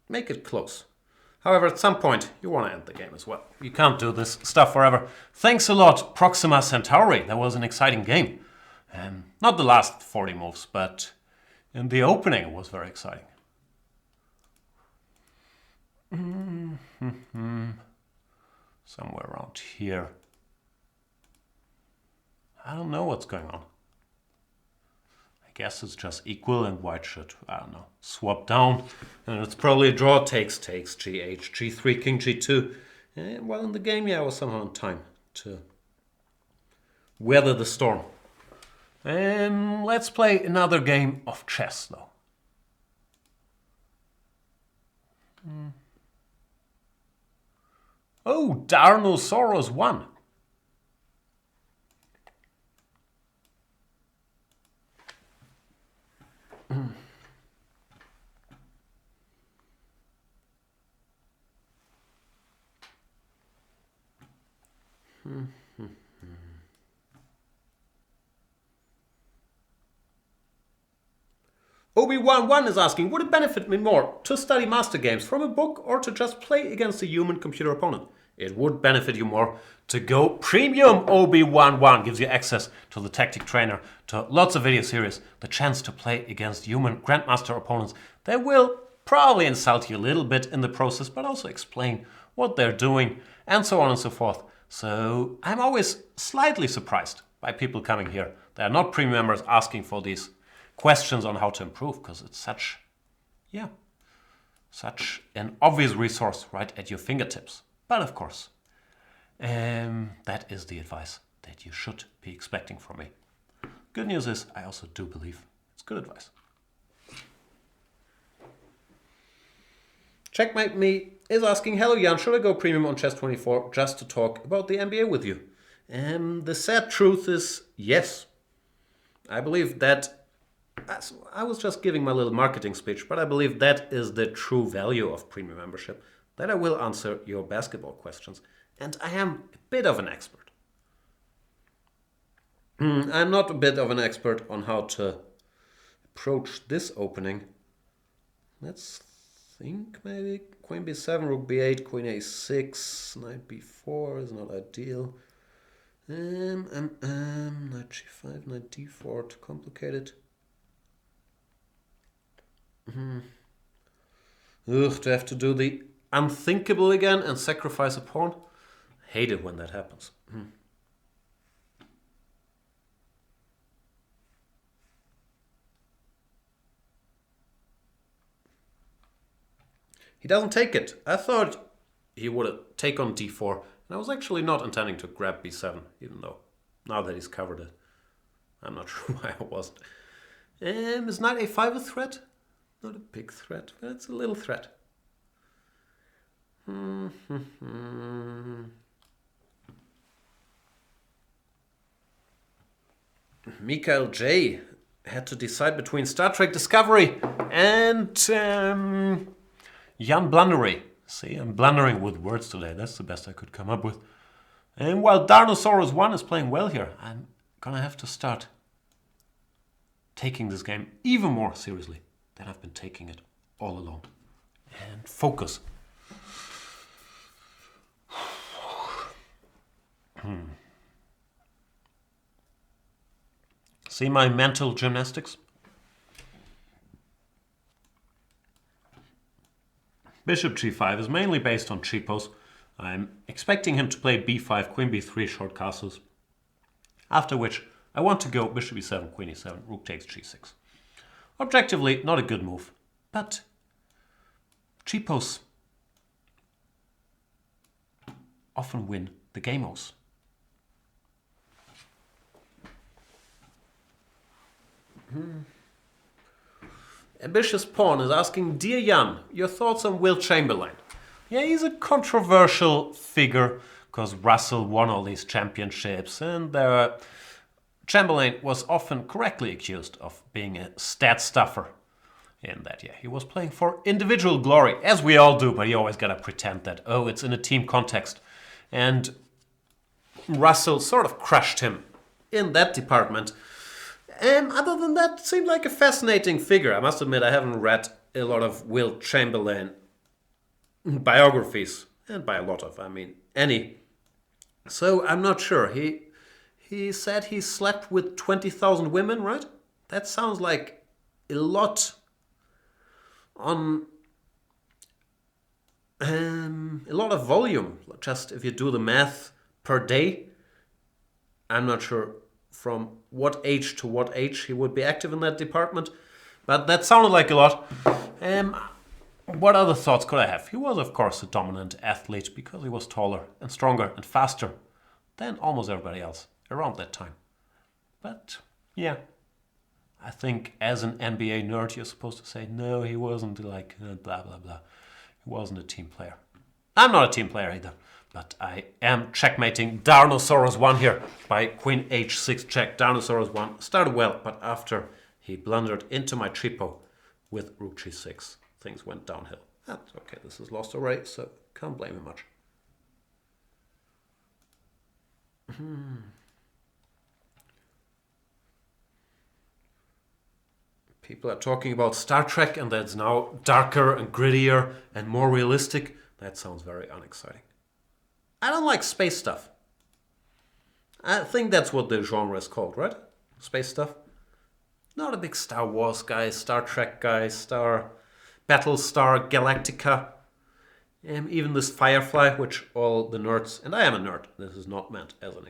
make it close. However, at some point, you want to end the game as well. You can't do this stuff forever. Thanks a lot, Proxima Centauri. That was an exciting game. Not the last 40 moves, but in the opening it was very exciting. Somewhere around here. I don't know what's going on. I guess it's just equal and white should, swap down. And it's probably a draw, takes, G8, G3, King G2. And well, in the game, I was somehow in time to weather the storm. Let's play another game of chess, though. Oh, Darnosaurus won. Obi-Wan is asking, would it benefit me more to study master games from a book or to just play against a human computer opponent? It would benefit you more to go premium. Obi-Wan gives you access to the tactic trainer, to lots of video series, the chance to play against human grandmaster opponents. They will probably insult you a little bit in the process, but also explain what they're doing and so on and so forth. So I'm always slightly surprised by people coming here. They are not premium members asking for these questions on how to improve, because it's such an obvious resource right at your fingertips. But of course, that is the advice that you should be expecting from me. Good news is, I also do believe it's good advice. Checkmate Me is asking, hello Jan, should I go premium on Chess24 just to talk about the NBA with you? The sad truth is, yes. I believe that, I was just giving my little marketing speech, but I believe that is the true value of premium membership, that I will answer your basketball questions. And I am a bit of an expert. I'm not a bit of an expert on how to approach this opening. Let's think maybe. Queen b7, rook b8, queen a6, knight b4 is not ideal. Knight g5, knight d4 to complicate it. Ugh, to have to do the unthinkable again and sacrifice a pawn. I hate it when that happens. He doesn't take it. I thought he would take on d4. And I was actually not intending to grab b7, even though now that he's covered it, I'm not sure why I wasn't. Is knight a5 a threat? Not a big threat, but it's a little threat. Mikael J had to decide between Star Trek Discovery and Jan Blundery. See, I'm blundering with words today. That's the best I could come up with. And while Darnosaurus 1 is playing well here, I'm gonna have to start taking this game even more seriously than I've been taking it all alone. And focus. See my mental gymnastics? Bishop g5 is mainly based on cheapos. I'm expecting him to play b5, queen b3, short castles. After which, I want to go bishop e7, queen e7, rook takes g6. Objectively, not a good move, but cheapos often win the game-os. Ambitious Pawn is asking, Dear Jan, your thoughts on Will Chamberlain? Yeah, he's a controversial figure because Russell won all these championships and Chamberlain was often correctly accused of being a stat stuffer. In that, yeah, he was playing for individual glory, as we all do, but you always gotta pretend that, oh, it's in a team context. And Russell sort of crushed him in that department. Other than that, seemed like a fascinating figure. I must admit, I haven't read a lot of Will Chamberlain biographies, and by a lot of, I mean any. So I'm not sure. He said he slept with 20,000 women, right? That sounds like a lot on a lot of volume. Just if you do the math per day, I'm not sure from what age to what age he would be active in that department, but that sounded like a lot. What other thoughts could I have? He was, of course, a dominant athlete because he was taller and stronger and faster than almost everybody else around that time. But yeah, I think as an NBA nerd, you're supposed to say, no, he wasn't like blah, blah, blah. He wasn't a team player. I'm not a team player either, but I am checkmating Darnosaurus 1 here by queen h6 check. Darnosaurus 1 started well, but after he blundered into my cheapo with rook g6, things went downhill. That's okay, this is lost already, so can't blame him much. People are talking about Star Trek and that's now darker and grittier and more realistic. That sounds very unexciting. I don't like space stuff. I think that's what the genre is called, right? Space stuff. Not a big Star Wars guy, Star Trek guy, Battlestar Galactica. Even this Firefly, which all the nerds, and I am a nerd, this is not meant as an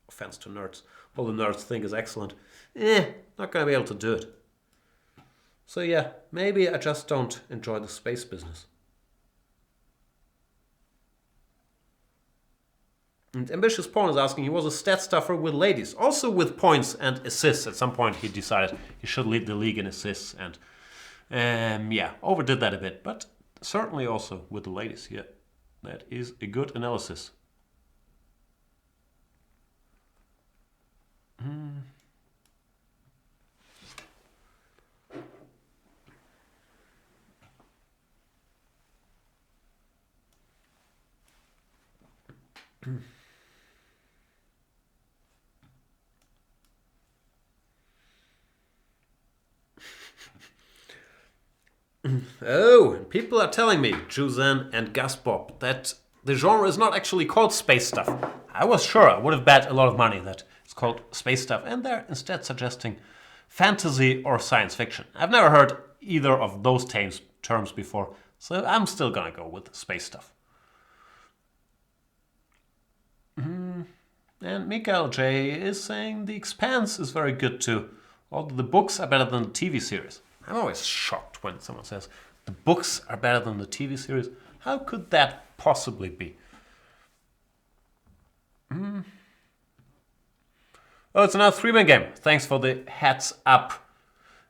offense to nerds, all the nerds think is excellent. Not gonna be able to do it. So yeah, maybe I just don't enjoy the space business. And Ambitious Pawn is asking, he was a stat stuffer with ladies, also with points and assists. At some point he decided he should lead the league in assists and yeah, overdid that a bit, but certainly also with the ladies. Yeah, that is a good analysis. Oh, people are telling me, Juzan and Gaspop, that the genre is not actually called space stuff. I was sure, I would have bet a lot of money that it's called space stuff, and they're instead suggesting fantasy or science fiction. I've never heard either of those terms before, so I'm still gonna go with space stuff. And Mikael J is saying The Expanse is very good too, although the books are better than the TV series. I'm always shocked when someone says the books are better than the TV series. How could that possibly be? Oh, it's another 3-man game. Thanks for the heads up,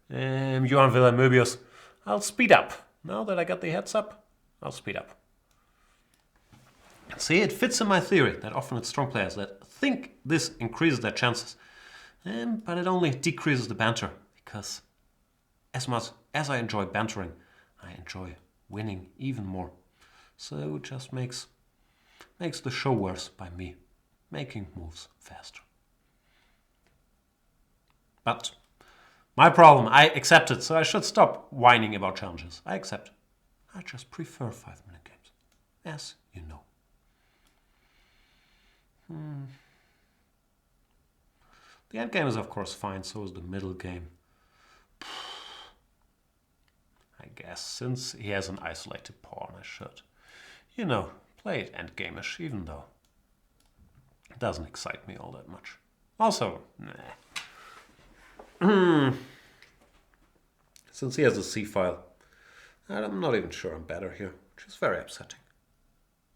Johan Villamöbius. I'll speed up. Now that I got the heads up, I'll speed up. See, it fits in my theory that often it's strong players that think this increases their chances. But it only decreases the banter, because as much as I enjoy bantering, I enjoy winning even more. So it just makes the show worse by me making moves faster. But My problem, I accept it, so I should stop whining about challenges. I accept. I just prefer 5-minute games, as you know. The end game is of course fine, so is the middle game. I guess since he has an isolated pawn, I should, play it endgame-ish, even though it doesn't excite me all that much. Also, since he has a C-file, I'm not even sure I'm better here, which is very upsetting.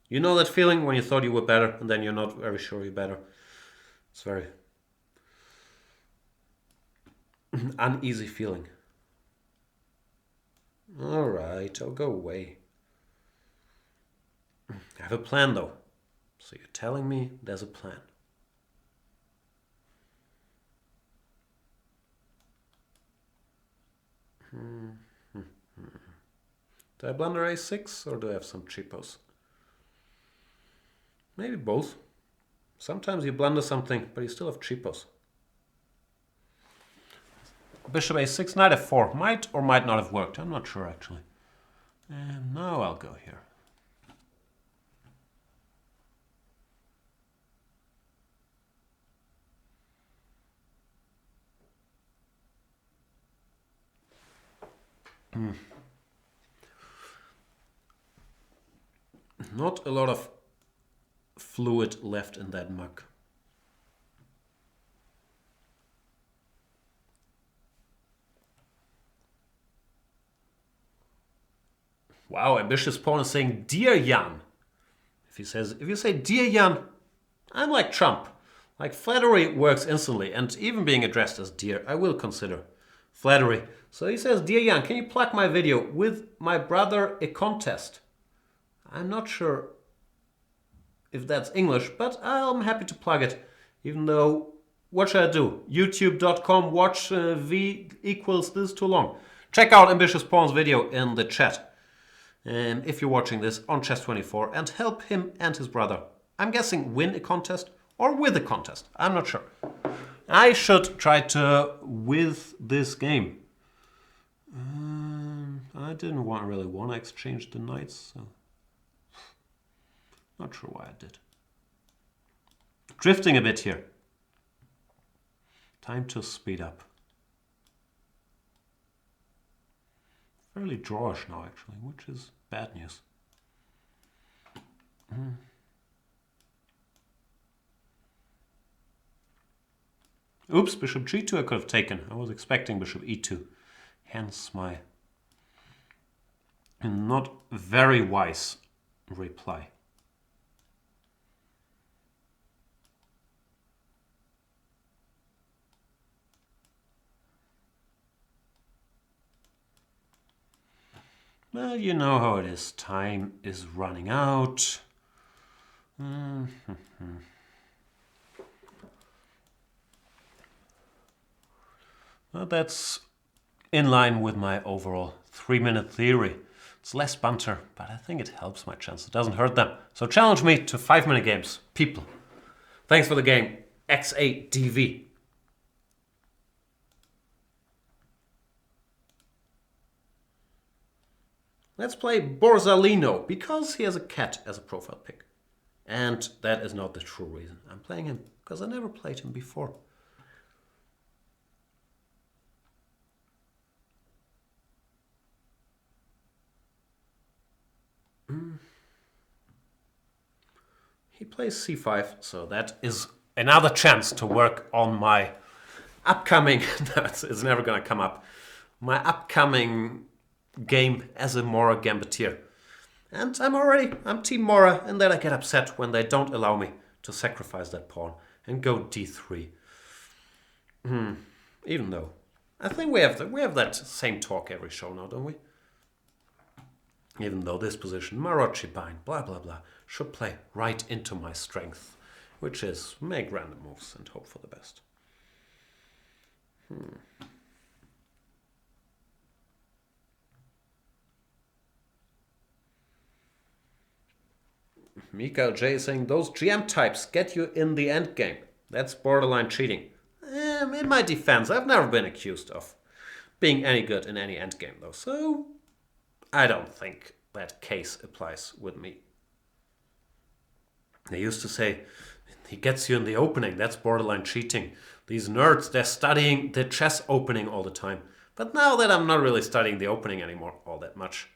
You know that feeling when you thought you were better and then you're not very sure you're better? It's very uneasy feeling. Alright, I'll go away. I have a plan though. So you're telling me there's a plan. Do I blunder a6 or do I have some cheapos? Maybe both. Sometimes you blunder something, but you still have cheapos. Bishop a6, knight f4 might or might not have worked. I'm not sure actually. And now I'll go here. Not a lot of fluid left in that mug. Wow, ambitious pawn is saying, "Dear Jan." If you say, "Dear Jan," I'm like Trump. Like flattery works instantly, and even being addressed as dear, I will consider flattery. So he says, "Dear Jan, can you plug my video with my brother a contest?" I'm not sure if that's English, but I'm happy to plug it. Even though, what should I do? YouTube.com watch v equals this too long. Check out Ambitious Pawn's video in the chat. If you're watching this on Chess24, and help him and his brother, I'm guessing win a contest or with a contest. I'm not sure. I should try to with this game. I didn't really want to exchange the knights, so not sure why I did. Drifting a bit here. Time to speed up. Fairly drawish now actually, which is bad news. Oops, bishop g2 I could have taken. I was expecting bishop e2. Hence my not very wise reply. Well, you know how it is. Time is running out. Well, that's in line with my overall 3-minute theory. It's less banter, but I think it helps my chance. It doesn't hurt them. So challenge me to 5-minute games, people. Thanks for the game, X8DV. Let's play Borsalino, because he has a cat as a profile pick. And that is not the true reason. I'm playing him because I never played him before. He plays c5, so that is another chance to work on my upcoming, it's never gonna come up, my upcoming game as a Mora Gambitier. And I'm Team Mora, and then I get upset when they don't allow me to sacrifice that pawn and go d3. Even though, I think we have that same talk every show now, don't we? Even though this position, Maroczy bind, blah blah blah, should play right into my strength, which is make random moves and hope for the best. Mikael J is saying, those GM types get you in the endgame. That's borderline cheating. In my defense, I've never been accused of being any good in any endgame though, so I don't think that case applies with me. They used to say, he gets you in the opening, that's borderline cheating. These nerds, they're studying the chess opening all the time. But now that I'm not really studying the opening anymore all that much,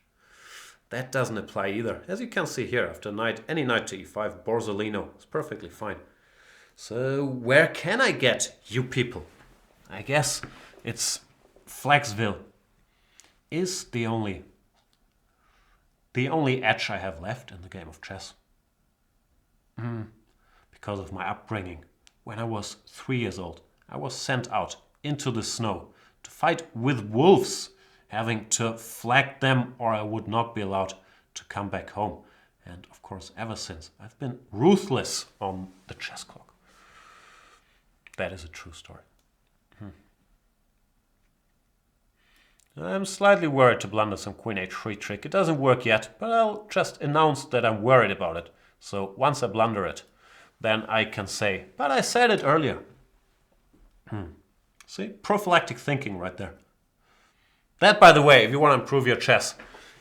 that doesn't apply either. As you can see here, after any knight to e5, Borzolino is perfectly fine. So where can I get you people? I guess it's Flaxville is the only edge I have left in the game of chess. Because of my upbringing. When I was 3 years old, I was sent out into the snow to fight with wolves, having to flag them or I would not be allowed to come back home. And of course, ever since, I've been ruthless on the chess clock. That is a true story. I'm slightly worried to blunder some queen h3 trick. It doesn't work yet, but I'll just announce that I'm worried about it. So once I blunder it, then I can say, but I said it earlier. See, prophylactic thinking right there. That, by the way, if you want to improve your chess,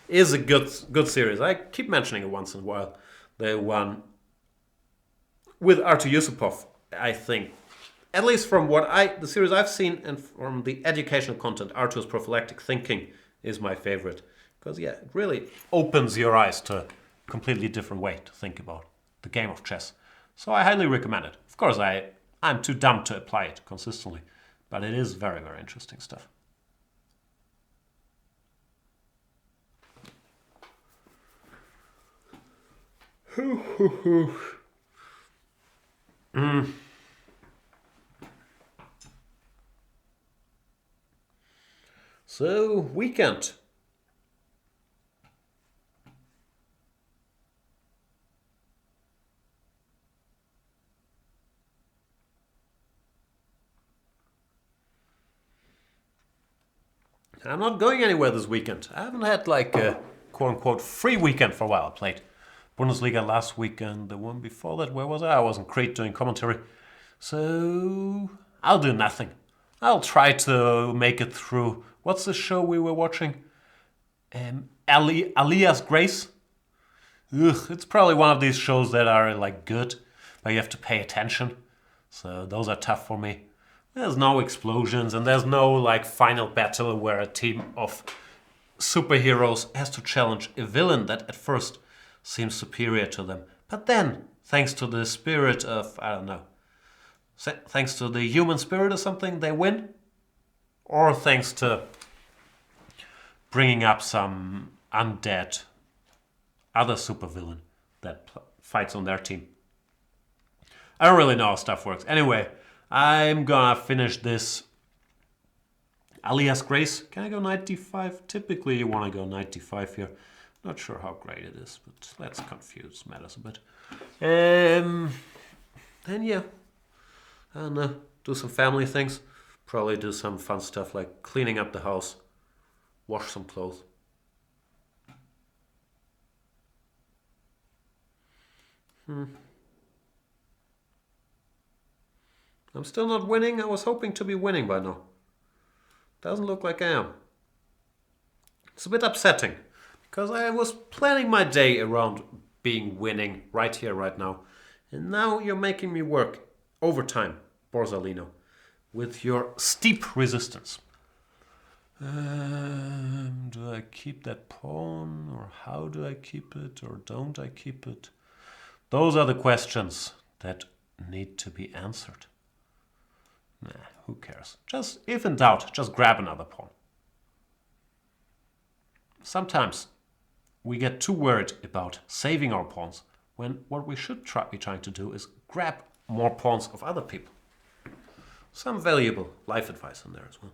is a good series. I keep mentioning it once in a while. The one with Artur Yusupov, I think. At least from the series I've seen and from the educational content, Artur's prophylactic thinking is my favorite. Because, yeah, it really opens your eyes to a completely different way to think about the game of chess. So I highly recommend it. Of course, I'm too dumb to apply it consistently, but it is very, very interesting stuff. So, weekend. I'm not going anywhere this weekend. I haven't had like a quote-unquote free weekend for a while. I played Bundesliga last weekend. The one before that, where was I? I was in Crete doing commentary. So I'll do nothing. I'll try to make it through. What's the show we were watching? Alias Grace? It's probably one of these shows that are like good, but you have to pay attention. So those are tough for me. There's no explosions and there's no like final battle where a team of superheroes has to challenge a villain that at first seems superior to them. But then, thanks to the spirit of, I don't know, thanks to the human spirit or something, they win. Or thanks to bringing up some undead other supervillain that fights on their team. I don't really know how stuff works. Anyway, I'm gonna finish this Alias Grace. Can I go knight d5? Typically you want to go knight d5 here. Not sure how great it is, but let's confuse matters a bit. Then yeah, I don't know, do some family things. Probably do some fun stuff like cleaning up the house, wash some clothes. I'm still not winning. I was hoping to be winning by now. Doesn't look like I am. It's a bit upsetting because I was planning my day around being winning right here, right now. And now you're making me work overtime, Borzolino, with your steep resistance. Do I keep that pawn, or how do I keep it, or don't I keep it? Those are the questions that need to be answered. Nah, who cares? Just, if in doubt, just grab another pawn. Sometimes we get too worried about saving our pawns when what we should be trying to do is grab more pawns of other people. Some valuable life advice in there as well.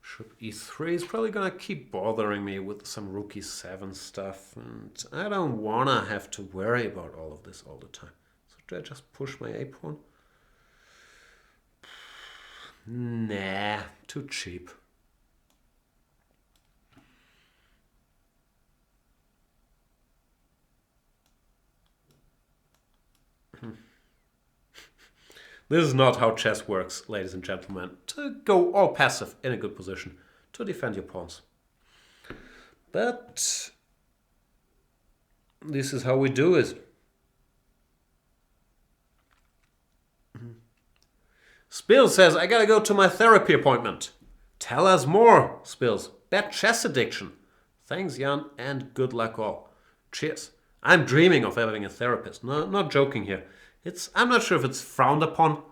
Bishop e3 is probably gonna keep bothering me with some rook e7 stuff, and I don't wanna have to worry about all of this all the time. So do I just push my a-pawn? Nah, too cheap. This is not how chess works, ladies and gentlemen. To go all passive in a good position to defend your pawns. But this is how we do it. Spills says, I gotta go to my therapy appointment. Tell us more, Spills. Bad chess addiction. Thanks, Jan, and good luck all. Cheers. I'm dreaming of having a therapist. No, not joking here. I'm not sure if it's frowned upon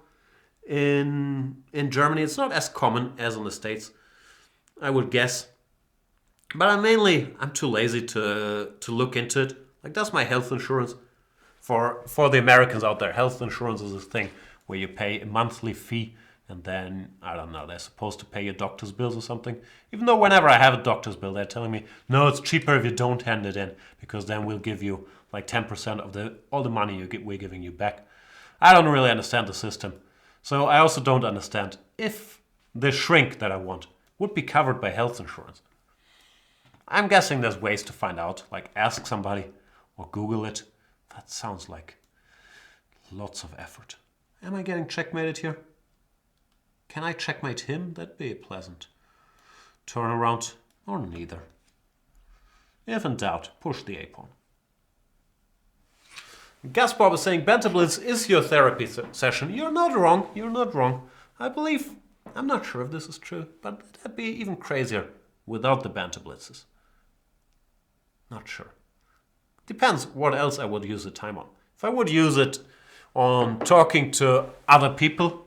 in Germany. It's not as common as in the States, I would guess. But I'm too lazy to look into it. Like, that's my health insurance. For the Americans out there, health insurance is a thing where you pay a monthly fee and then, I don't know, they're supposed to pay your doctor's bills or something. Even though whenever I have a doctor's bill, they're telling me, no, it's cheaper if you don't hand it in, because then we'll give you like 10% of all the money we're giving you back. I don't really understand the system. So I also don't understand if the shrink that I want would be covered by health insurance. I'm guessing there's ways to find out, like ask somebody or Google it. That sounds like lots of effort. Am I getting checkmated here? Can I checkmate him? That'd be a pleasant turnaround, or neither. If in doubt, push the a-pawn. Gaspar is saying, Banter Blitz is your therapy session. You're not wrong. You're not wrong. I believe, I'm not sure if this is true, but that'd be even crazier without the Banter Blitzes. Not sure. Depends what else I would use the time on. If I would use it on talking to other people,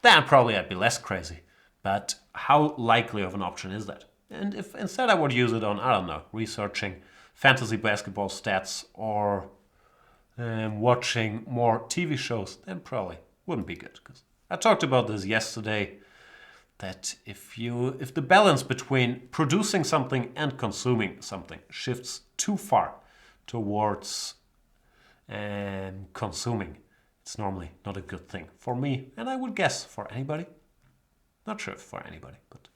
then probably I'd be less crazy. But how likely of an option is that? And if instead I would use it on, I don't know, researching fantasy basketball stats or watching more TV shows, then probably wouldn't be good. Because I talked about this yesterday, that if the balance between producing something and consuming something shifts too far towards consuming, it's normally not a good thing for me, and I would guess for anybody. Not sure if for anybody, but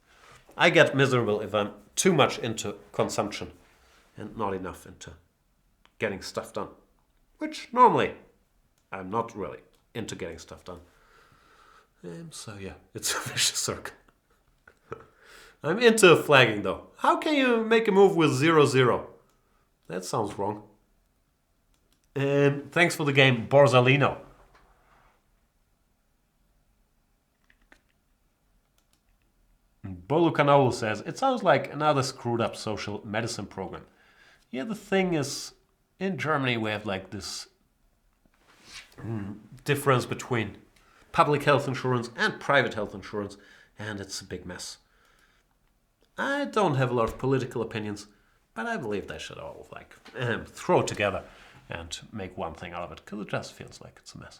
I get miserable if I'm too much into consumption and not enough into getting stuff done. Which normally I'm not really into getting stuff done. So yeah, it's a vicious circle. I'm into flagging though. How can you make a move with 0-0? That sounds wrong. Thanks for the game, Borsalino. Bolu Canolo says, it sounds like another screwed up social medicine program. Yeah, the thing is, in Germany we have like this difference between public health insurance and private health insurance, and it's a big mess. I don't have a lot of political opinions, but I believe they should all like throw it together and make one thing out of it, because it just feels like it's a mess.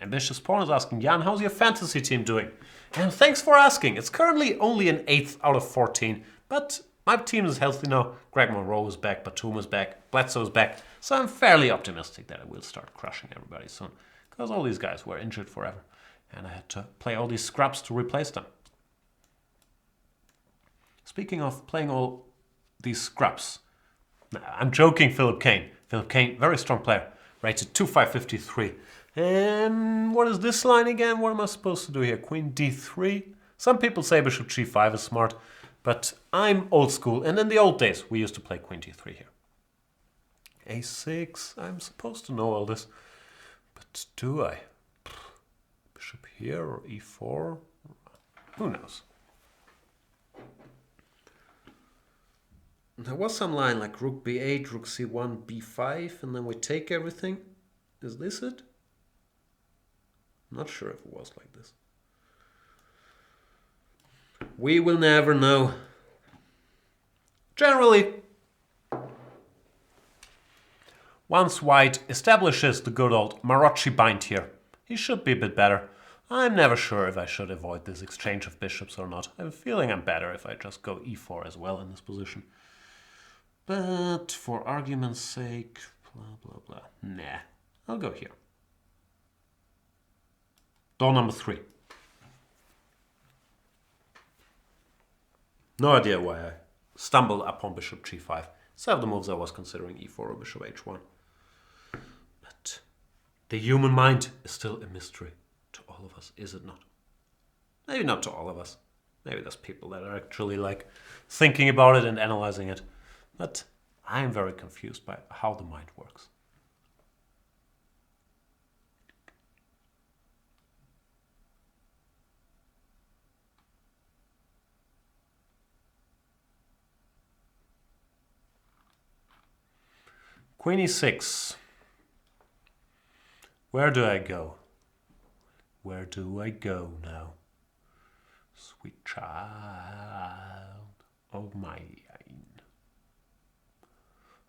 Ambitious Porn is asking, Jan, how's your fantasy team doing? And thanks for asking. It's currently only an 8th out of 14, but my team is healthy now. Greg Monroe is back, Batum is back, Bledsoe is back, so I'm fairly optimistic that I will start crushing everybody soon, because all these guys were injured forever, and I had to play all these scrubs to replace them. Speaking of playing all these scrubs, I'm joking, Philip Kane. Philip Kane, very strong player, rated 2553. And what is this line again? What am I supposed to do here? Queen d3? Some people say bishop g5 is smart, but I'm old school, and in the old days we used to play queen d3 here. a6, I'm supposed to know all this, but do I? Bishop here or e4? Who knows? There was some line like rook b8, rook c1, b5, and then we take everything. Is this it? Not sure if it was like this. We will never know. Generally, once white establishes the good old Maroczy bind here, he should be a bit better. I'm never sure if I should avoid this exchange of bishops or not. I have a feeling I'm better if I just go e4 as well in this position. But for argument's sake, blah, blah, blah. Nah, I'll go here. Door number 3. No idea why I stumbled upon bishop g5. Some of the moves I was considering e4 or bishop h1. But The human mind is still a mystery to all of us, is it not? Maybe not to all of us. Maybe there's people that are actually like thinking about it and analyzing it. But I am very confused by how the mind works. Queen e6. Where do I go? Where do I go now? Sweet child of mine.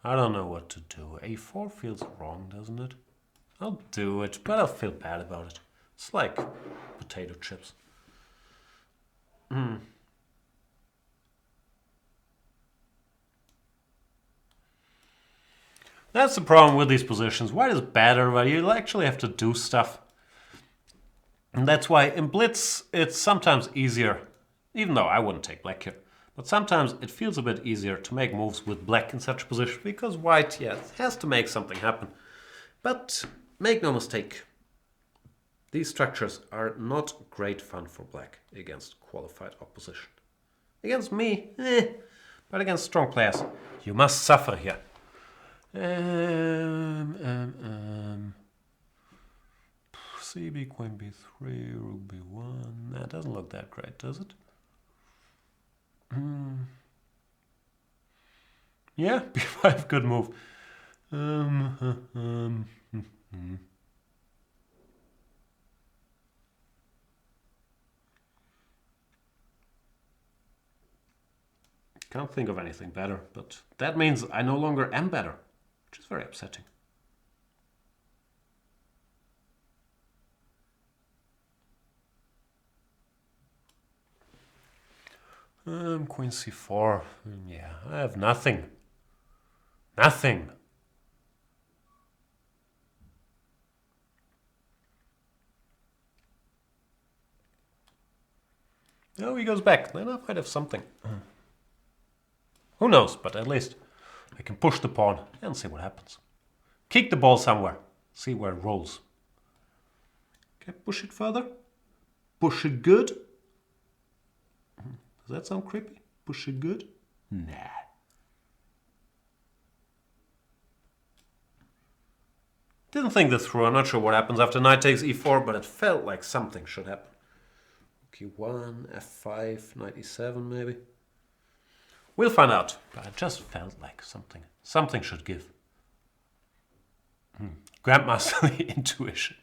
I don't know what to do. A4 feels wrong, doesn't it? I'll do it, but I'll feel bad about it. It's like potato chips. That's the problem with these positions. White is better, but you actually have to do stuff. And that's why in Blitz it's sometimes easier, even though I wouldn't take black here, but sometimes it feels a bit easier to make moves with black in such a position because white, yeah, has to make something happen. But make no mistake, these structures are not great fun for black against qualified opposition. Against me, but against strong players, you must suffer here. CB, Queen B3, Rook B1. That doesn't look that great, does it? Yeah, B5, good move. Can't think of anything better, but that means I no longer am better, which is very upsetting. Queen C4. Yeah, I have nothing. Nothing. Oh, he goes back. Then I might have something. Who knows, but at least I can push the pawn and see what happens. Kick the ball somewhere. See where it rolls. Okay, push it further. Push it good. Does that sound creepy? Push it good? Nah. Didn't think this through. I'm not sure what happens after knight takes e4, but it felt like something should happen. Okay, 1, f5, knight e7 maybe. We'll find out. But it just felt like something should give. Grandmasterly intuition.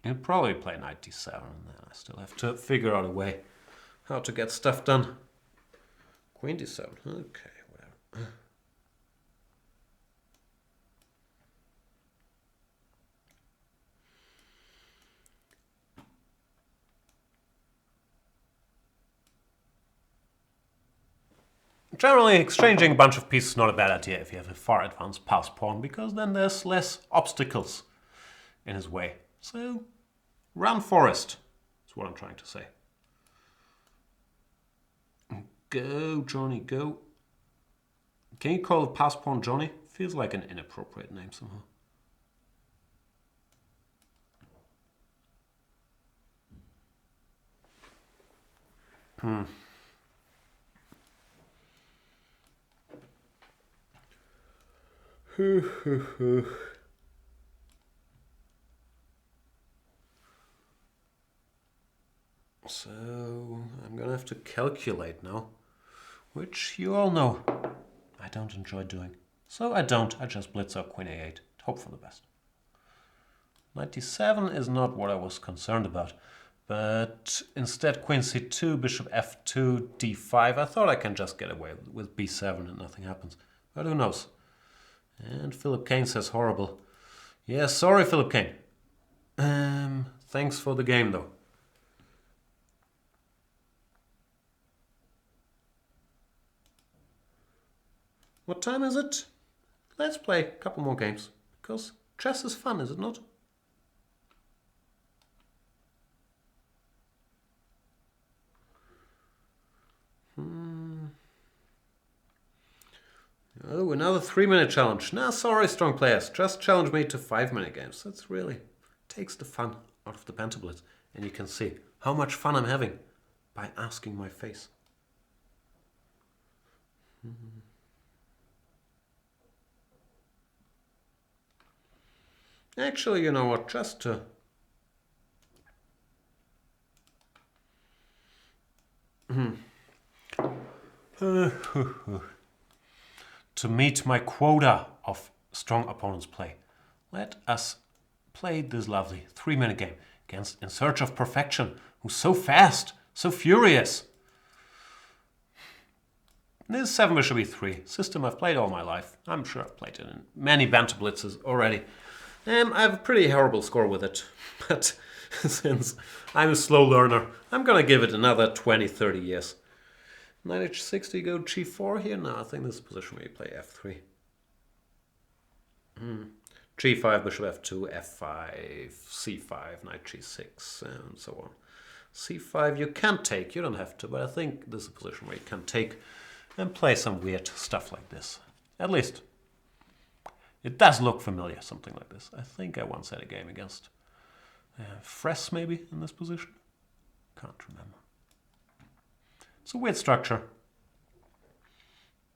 He'll probably play knight d7, and then I still have to figure out a way how to get stuff done. Queen d7. Okay, whatever. Generally, exchanging a bunch of pieces is not a bad idea if you have a far advanced pass pawn, because then there's less obstacles in his way. So, run forest is what I'm trying to say. Go, Johnny, go. Can you call it pass pawn Johnny? Feels like an inappropriate name somehow. So, I'm gonna have to calculate now, which you all know I don't enjoy doing. So I don't, I just blitz up Queen A8, hope for the best. Knight D7 is not what I was concerned about, but instead Queen C2, Bishop F2, D5, I thought I can just get away with B7 and nothing happens, but who knows. And Philip Kane says horrible. Yeah, sorry Philip Kane. Thanks for the game though. What time is it? Let's play a couple more games, because chess is fun, is it not? Oh, another 3-minute challenge. Nah, sorry, strong players. Just challenge me to 5-minute games. That's really takes the fun out of the Banter Blitz. And you can see how much fun I'm having by asking my face. Actually, you know what? Just to to meet my quota of strong opponents play, let us play this lovely 3-minute game against In Search of Perfection, who's so fast, so furious. This 7 bishop e3 system I've played all my life. I'm sure I've played it in many Banter Blitzes already. I have a pretty horrible score with it, but since I'm a slow learner, I'm gonna give it another 20-30 years. Knight h6, do you go g4 here? No, I think this is a position where you play f3. G5, bishop f2, f5, c5, knight g6, and so on. c5 you can take, you don't have to, but I think this is a position where you can take and play some weird stuff like this. At least, it does look familiar, something like this. I think I once had a game against Fress, maybe, in this position. Can't remember. It's a weird structure,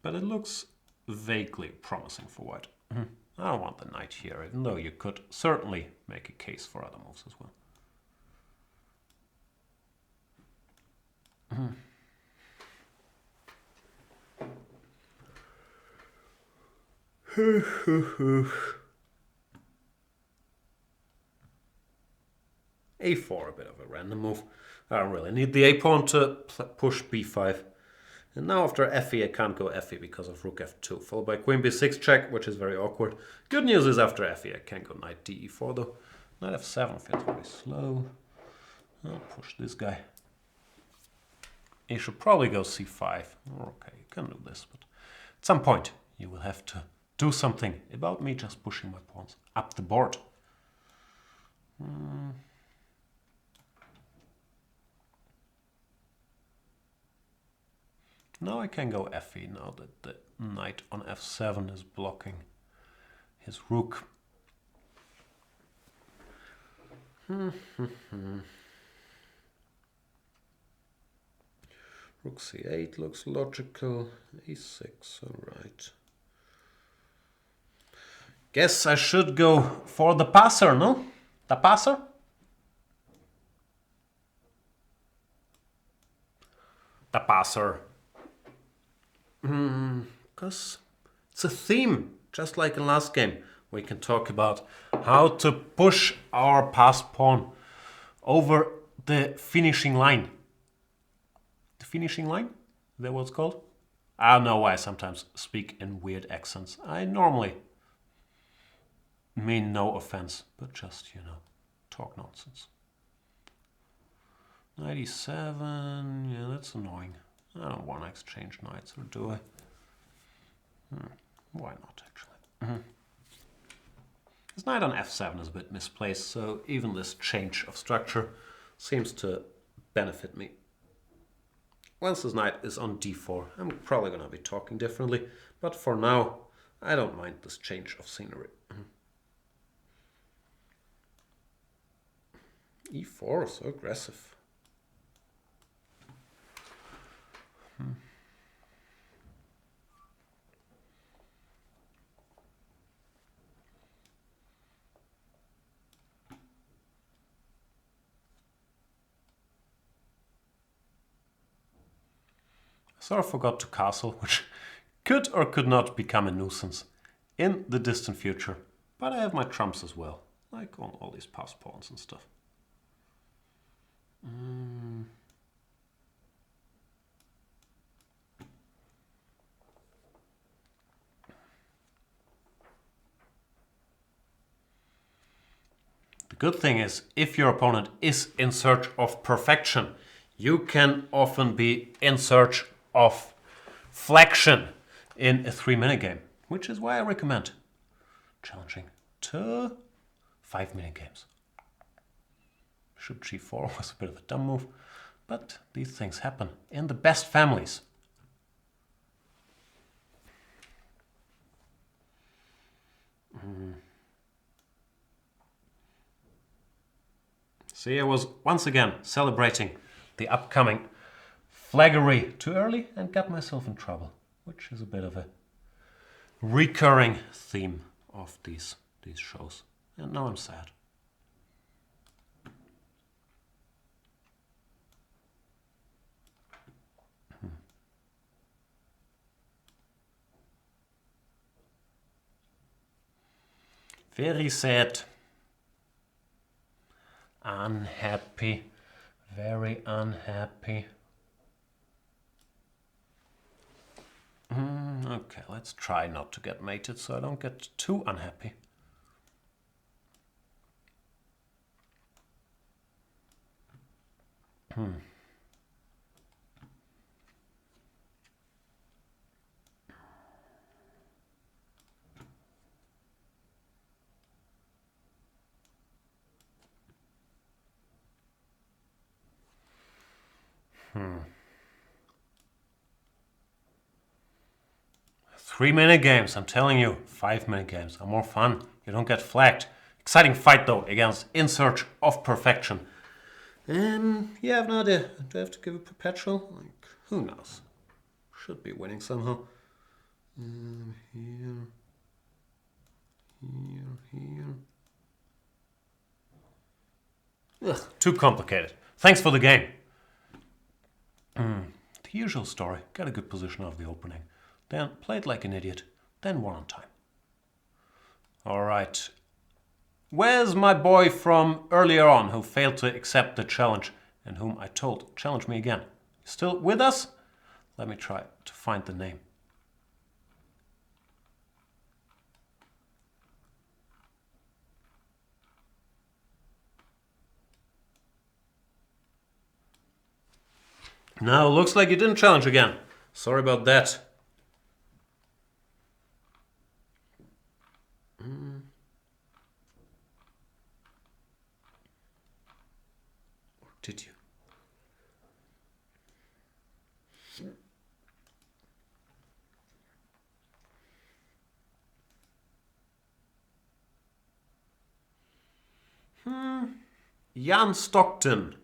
but it looks vaguely promising for white. I don't want the knight here, even though you could certainly make a case for other moves as well. a4, a bit of a random move. I don't really need the a-pawn to push b5. And now after fe, I can't go fe because of rook f2, followed by queen b6 check, which is very awkward. Good news is after fe, I can't go knight de4 though. Knight f7 feels very slow. I'll push this guy. You should probably go c5. Okay, you can do this, but at some point you will have to do something about me just pushing my pawns up the board. Now I can go fe now that the knight on f7 is blocking his rook. Rook c8 looks logical. e6, alright. Guess I should go for the passer, no? The passer? The passer. Because it's a theme, just like in last game. We can talk about how to push our passed pawn over the finishing line. The finishing line? Is that what it's called? I don't know why I sometimes speak in weird accents. I normally mean no offense, but just, you know, talk nonsense. 97, yeah, that's annoying. I don't want to exchange knights, or do I? Why not, actually? This knight on f7 is a bit misplaced, so even this change of structure seems to benefit me. Once this knight is on d4, I'm probably going to be talking differently, but for now, I don't mind this change of scenery. e4, so aggressive. Sort of forgot to castle, which could or could not become a nuisance in the distant future. But I have my trumps as well, like on all these passed pawns and stuff. The good thing is, if your opponent is in search of perfection, you can often be in search of flexion in a 3-minute game, which is why I recommend challenging to 5-minute games. Bishop g4 was a bit of a dumb move, but these things happen in the best families. See, I was once again celebrating the upcoming flaggery too early and got myself in trouble, which is a bit of a recurring theme of these shows. And now I'm sad. Very sad. Unhappy. Very unhappy. Okay, let's try not to get mated so I don't get too unhappy. Three-minute games, I'm telling you. 5-minute games are more fun. You don't get flagged. Exciting fight though against In Search of Perfection. Yeah, I have no idea. Do I have to give a perpetual? Like, who knows? Should be winning somehow. Here. Ugh, too complicated. Thanks for the game. The usual story. Got a good position of the opening. Then played like an idiot. Then won on time. Alright. Where's my boy from earlier on who failed to accept the challenge and whom I told, challenge me again? Still with us? Let me try to find the name. Now, looks like you didn't challenge again. Sorry about that. Or did you? Jan Stockton.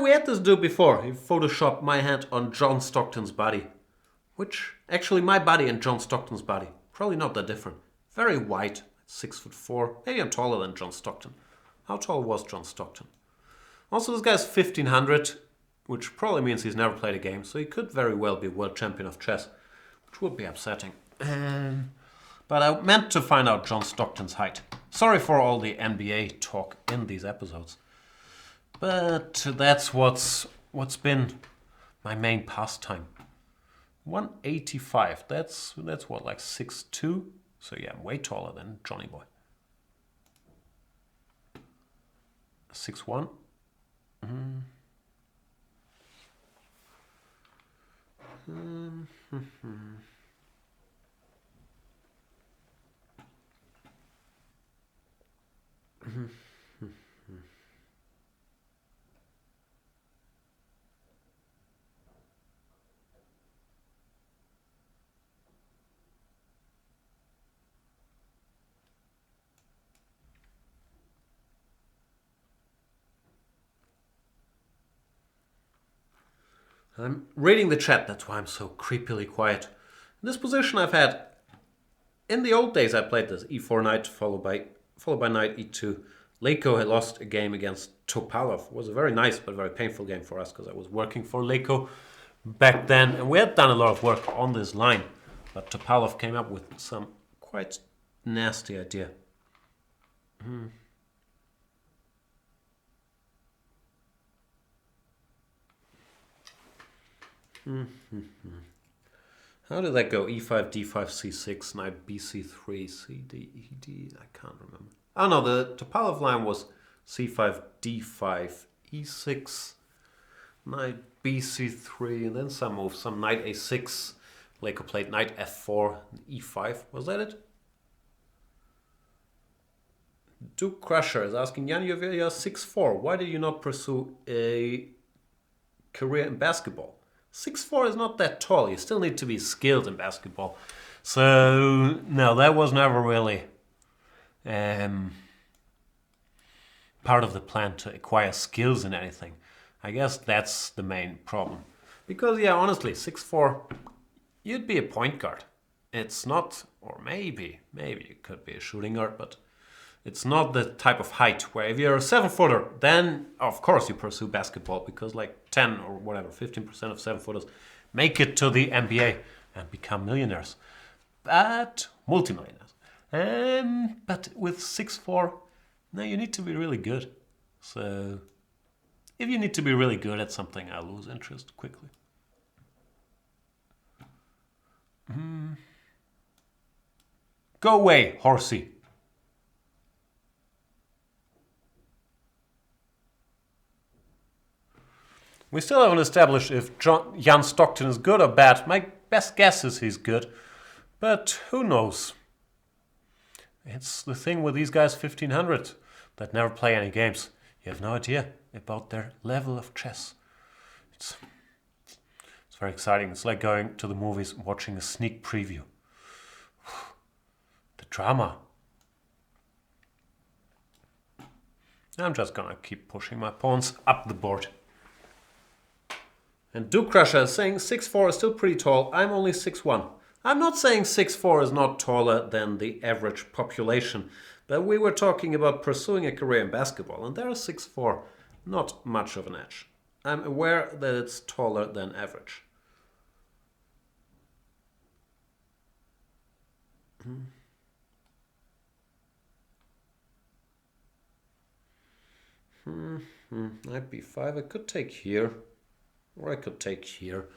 We had this dude before. He photoshopped my hand on John Stockton's body. Which, actually my body and John Stockton's body, probably not that different. Very white, 6'4". Maybe I'm taller than John Stockton. How tall was John Stockton? Also, this guy's 1500, which probably means he's never played a game, so he could very well be world champion of chess, which would be upsetting. But I meant to find out John Stockton's height. Sorry for all the NBA talk in these episodes. But that's what's been my main pastime. 185, that's what, like 6'2"? So yeah, I'm way taller than Johnny Boy. 6'1". I'm reading the chat, that's why I'm so creepily quiet. In this position I've had, in the old days I played this e4 knight followed by knight e2. Leko had lost a game against Topalov. It was a very nice but very painful game for us because I was working for Leko back then. And we had done a lot of work on this line. But Topalov came up with some quite nasty idea. How did that go? e5, d5, c6, knight bc3, cd, ed. I can't remember. Oh no, the Topalov line was c5, d5, e6, knight bc3, and then some moves. Some knight a6. Leko played knight f4, e5. Was that it? Duke Crusher is asking, Jan, you're 6'4". Why did you not pursue a career in basketball? 6'4" is not that tall. You still need to be skilled in basketball. So, no, that was never really part of the plan to acquire skills in anything. I guess that's the main problem. Because, yeah, honestly, 6'4", you'd be a point guard. It's not, or maybe you could be a shooting guard, but it's not the type of height where if you're a 7-footer, then of course you pursue basketball because like 10 or whatever, 15% of 7-footers make it to the NBA and become millionaires. But multimillionaires. But with 6'4", no, you need to be really good. So if you need to be really good at something, I lose interest quickly. Go away, horsey. We still haven't established if Jan Stockton is good or bad. My best guess is he's good. But who knows? It's the thing with these guys 1500 that never play any games. You have no idea about their level of chess. It's very exciting. It's like going to the movies and watching a sneak preview. The drama. I'm just gonna keep pushing my pawns up the board. And Duke Crusher is saying 6'4" is still pretty tall. I'm only 6'1". I'm not saying 6'4" is not taller than the average population, but we were talking about pursuing a career in basketball, and there is 6'4", not much of an edge. I'm aware that it's taller than average. Knight b5, I could take here, or I could take here.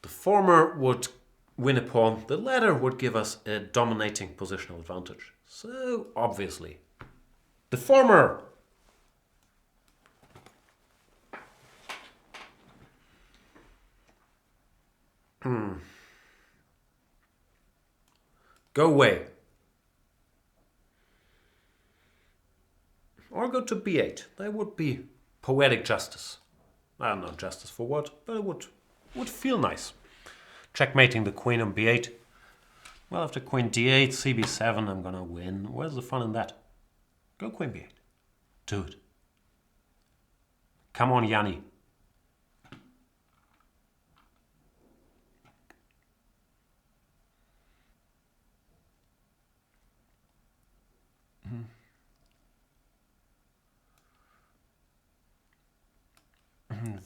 The former would win a pawn, the latter would give us a dominating positional advantage. So, obviously, the former. Go away. Or go to b8. That would be poetic justice. I don't know justice for what, but it would feel nice. Checkmating the queen on b8. Well, after queen d8, cb7, I'm gonna win. Where's the fun in that? Go queen b8. Do it. Come on, Yanni.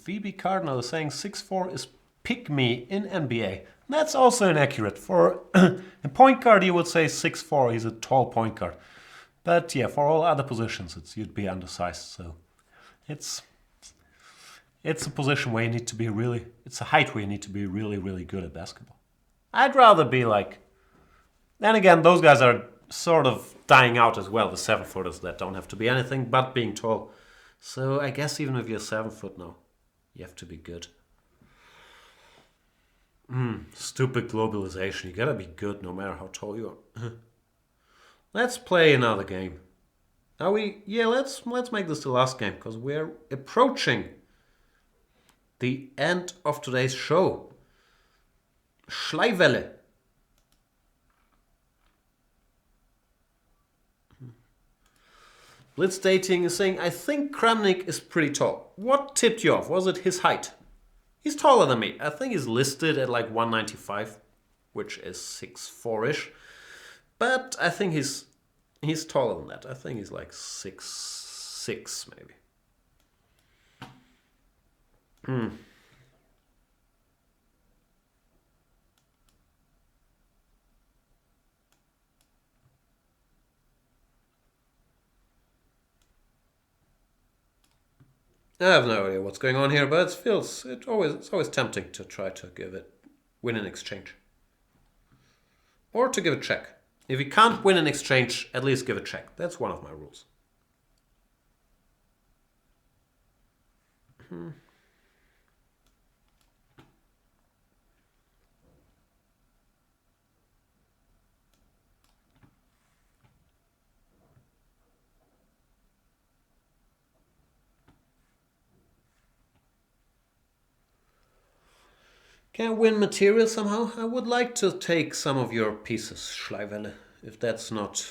VB Cardinal is saying 6'4" is pick me in NBA. That's also inaccurate. For a point guard, you would say 6'4", he's a tall point guard. But yeah, for all other positions, you'd be undersized. So it's a position where you need to be really, it's a height where you need to be really, really good at basketball. I'd rather be like, then again, those guys are sort of dying out as well, the 7-footers that don't have to be anything but being tall. So I guess even if you're 7 foot now, you have to be good. Stupid globalization. You gotta be good no matter how tall you are. Let's play another game. Are we? Yeah, let's make this the last game because we're approaching the end of today's show. Schleiwelle. Blitz Dating is saying, I think Kramnik is pretty tall. What tipped you off? Was it his height? He's taller than me. I think he's listed at like 195, which is 6'4"-ish. But I think he's taller than that. I think he's like 6'6", maybe. I have no idea what's going on here, but it's always tempting to try to win an exchange. Or to give a check. If you can't win an exchange, at least give a check. That's one of my rules. Can I win material somehow? I would like to take some of your pieces, Schleiwelle, if that's not...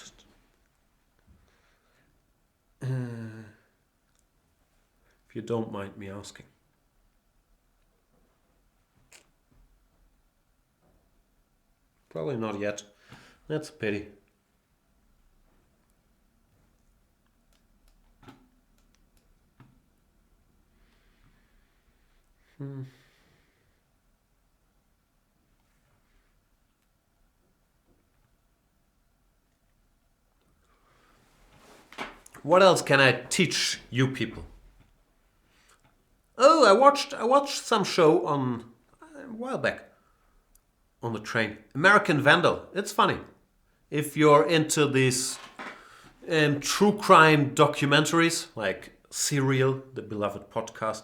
you don't mind me asking. Probably not yet. That's a pity. What else can I teach you people? Oh, I watched some show on a while back on the train. American Vandal. It's funny. If you're into these true crime documentaries like Serial, the beloved podcast,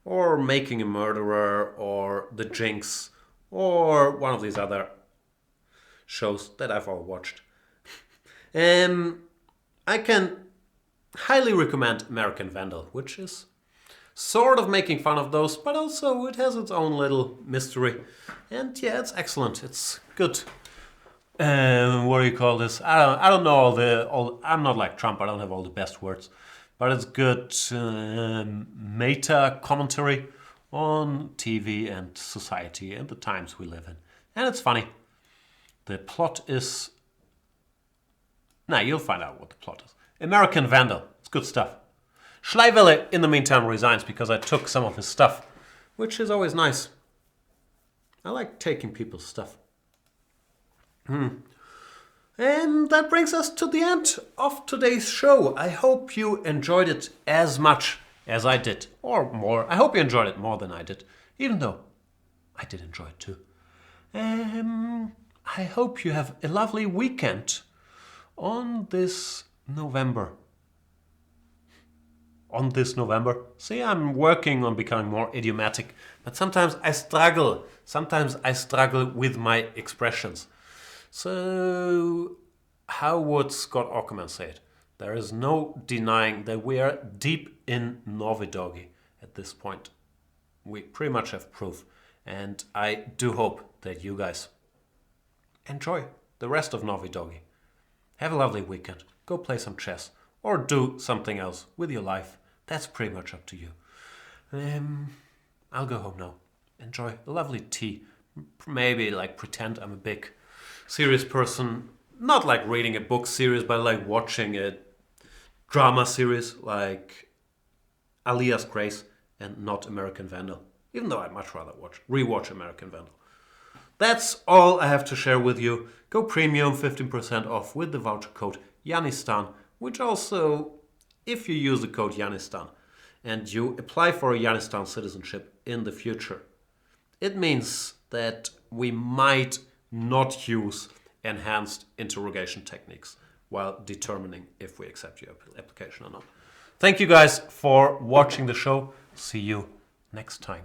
or Making a Murderer, or The Jinx, or one of these other shows that I've all watched. I can highly recommend American Vandal, which is sort of making fun of those, but also it has its own little mystery. And yeah, it's excellent. It's good. What do you call this? I don't know all. I'm not like Trump. I don't have all the best words, but it's good meta commentary on TV and society and the times we live in, and it's funny. The plot is. Nah, you'll find out what the plot is. American Vandal. It's good stuff. Schleiwelle, in the meantime, resigns because I took some of his stuff, which is always nice. I like taking people's stuff. And that brings us to the end of today's show. I hope you enjoyed it as much as I did, or more. I hope you enjoyed it more than I did, even though I did enjoy it too. I hope you have a lovely weekend on this November. See, I'm working on becoming more idiomatic, but sometimes I struggle. Sometimes I struggle with my expressions. So, how would Scott Aukerman say it? There is no denying that we are deep in Norvidoggy at this point. We pretty much have proof. And I do hope that you guys enjoy the rest of Norvidoggy. Have a lovely weekend. Go play some chess. Or do something else with your life. That's pretty much up to you. I'll go home now. Enjoy a lovely tea. Maybe like pretend I'm a big serious person. Not like reading a book series, but like watching a drama series like Alias Grace and not American Vandal. Even though I'd much rather rewatch American Vandal. That's all I have to share with you. Go premium 15% off with the voucher code Yanistan, which also, if you use the code Yanistan and you apply for a Yanistan citizenship in the future, it means that we might not use enhanced interrogation techniques while determining if we accept your application or not. Thank you guys for watching the show. See you next time.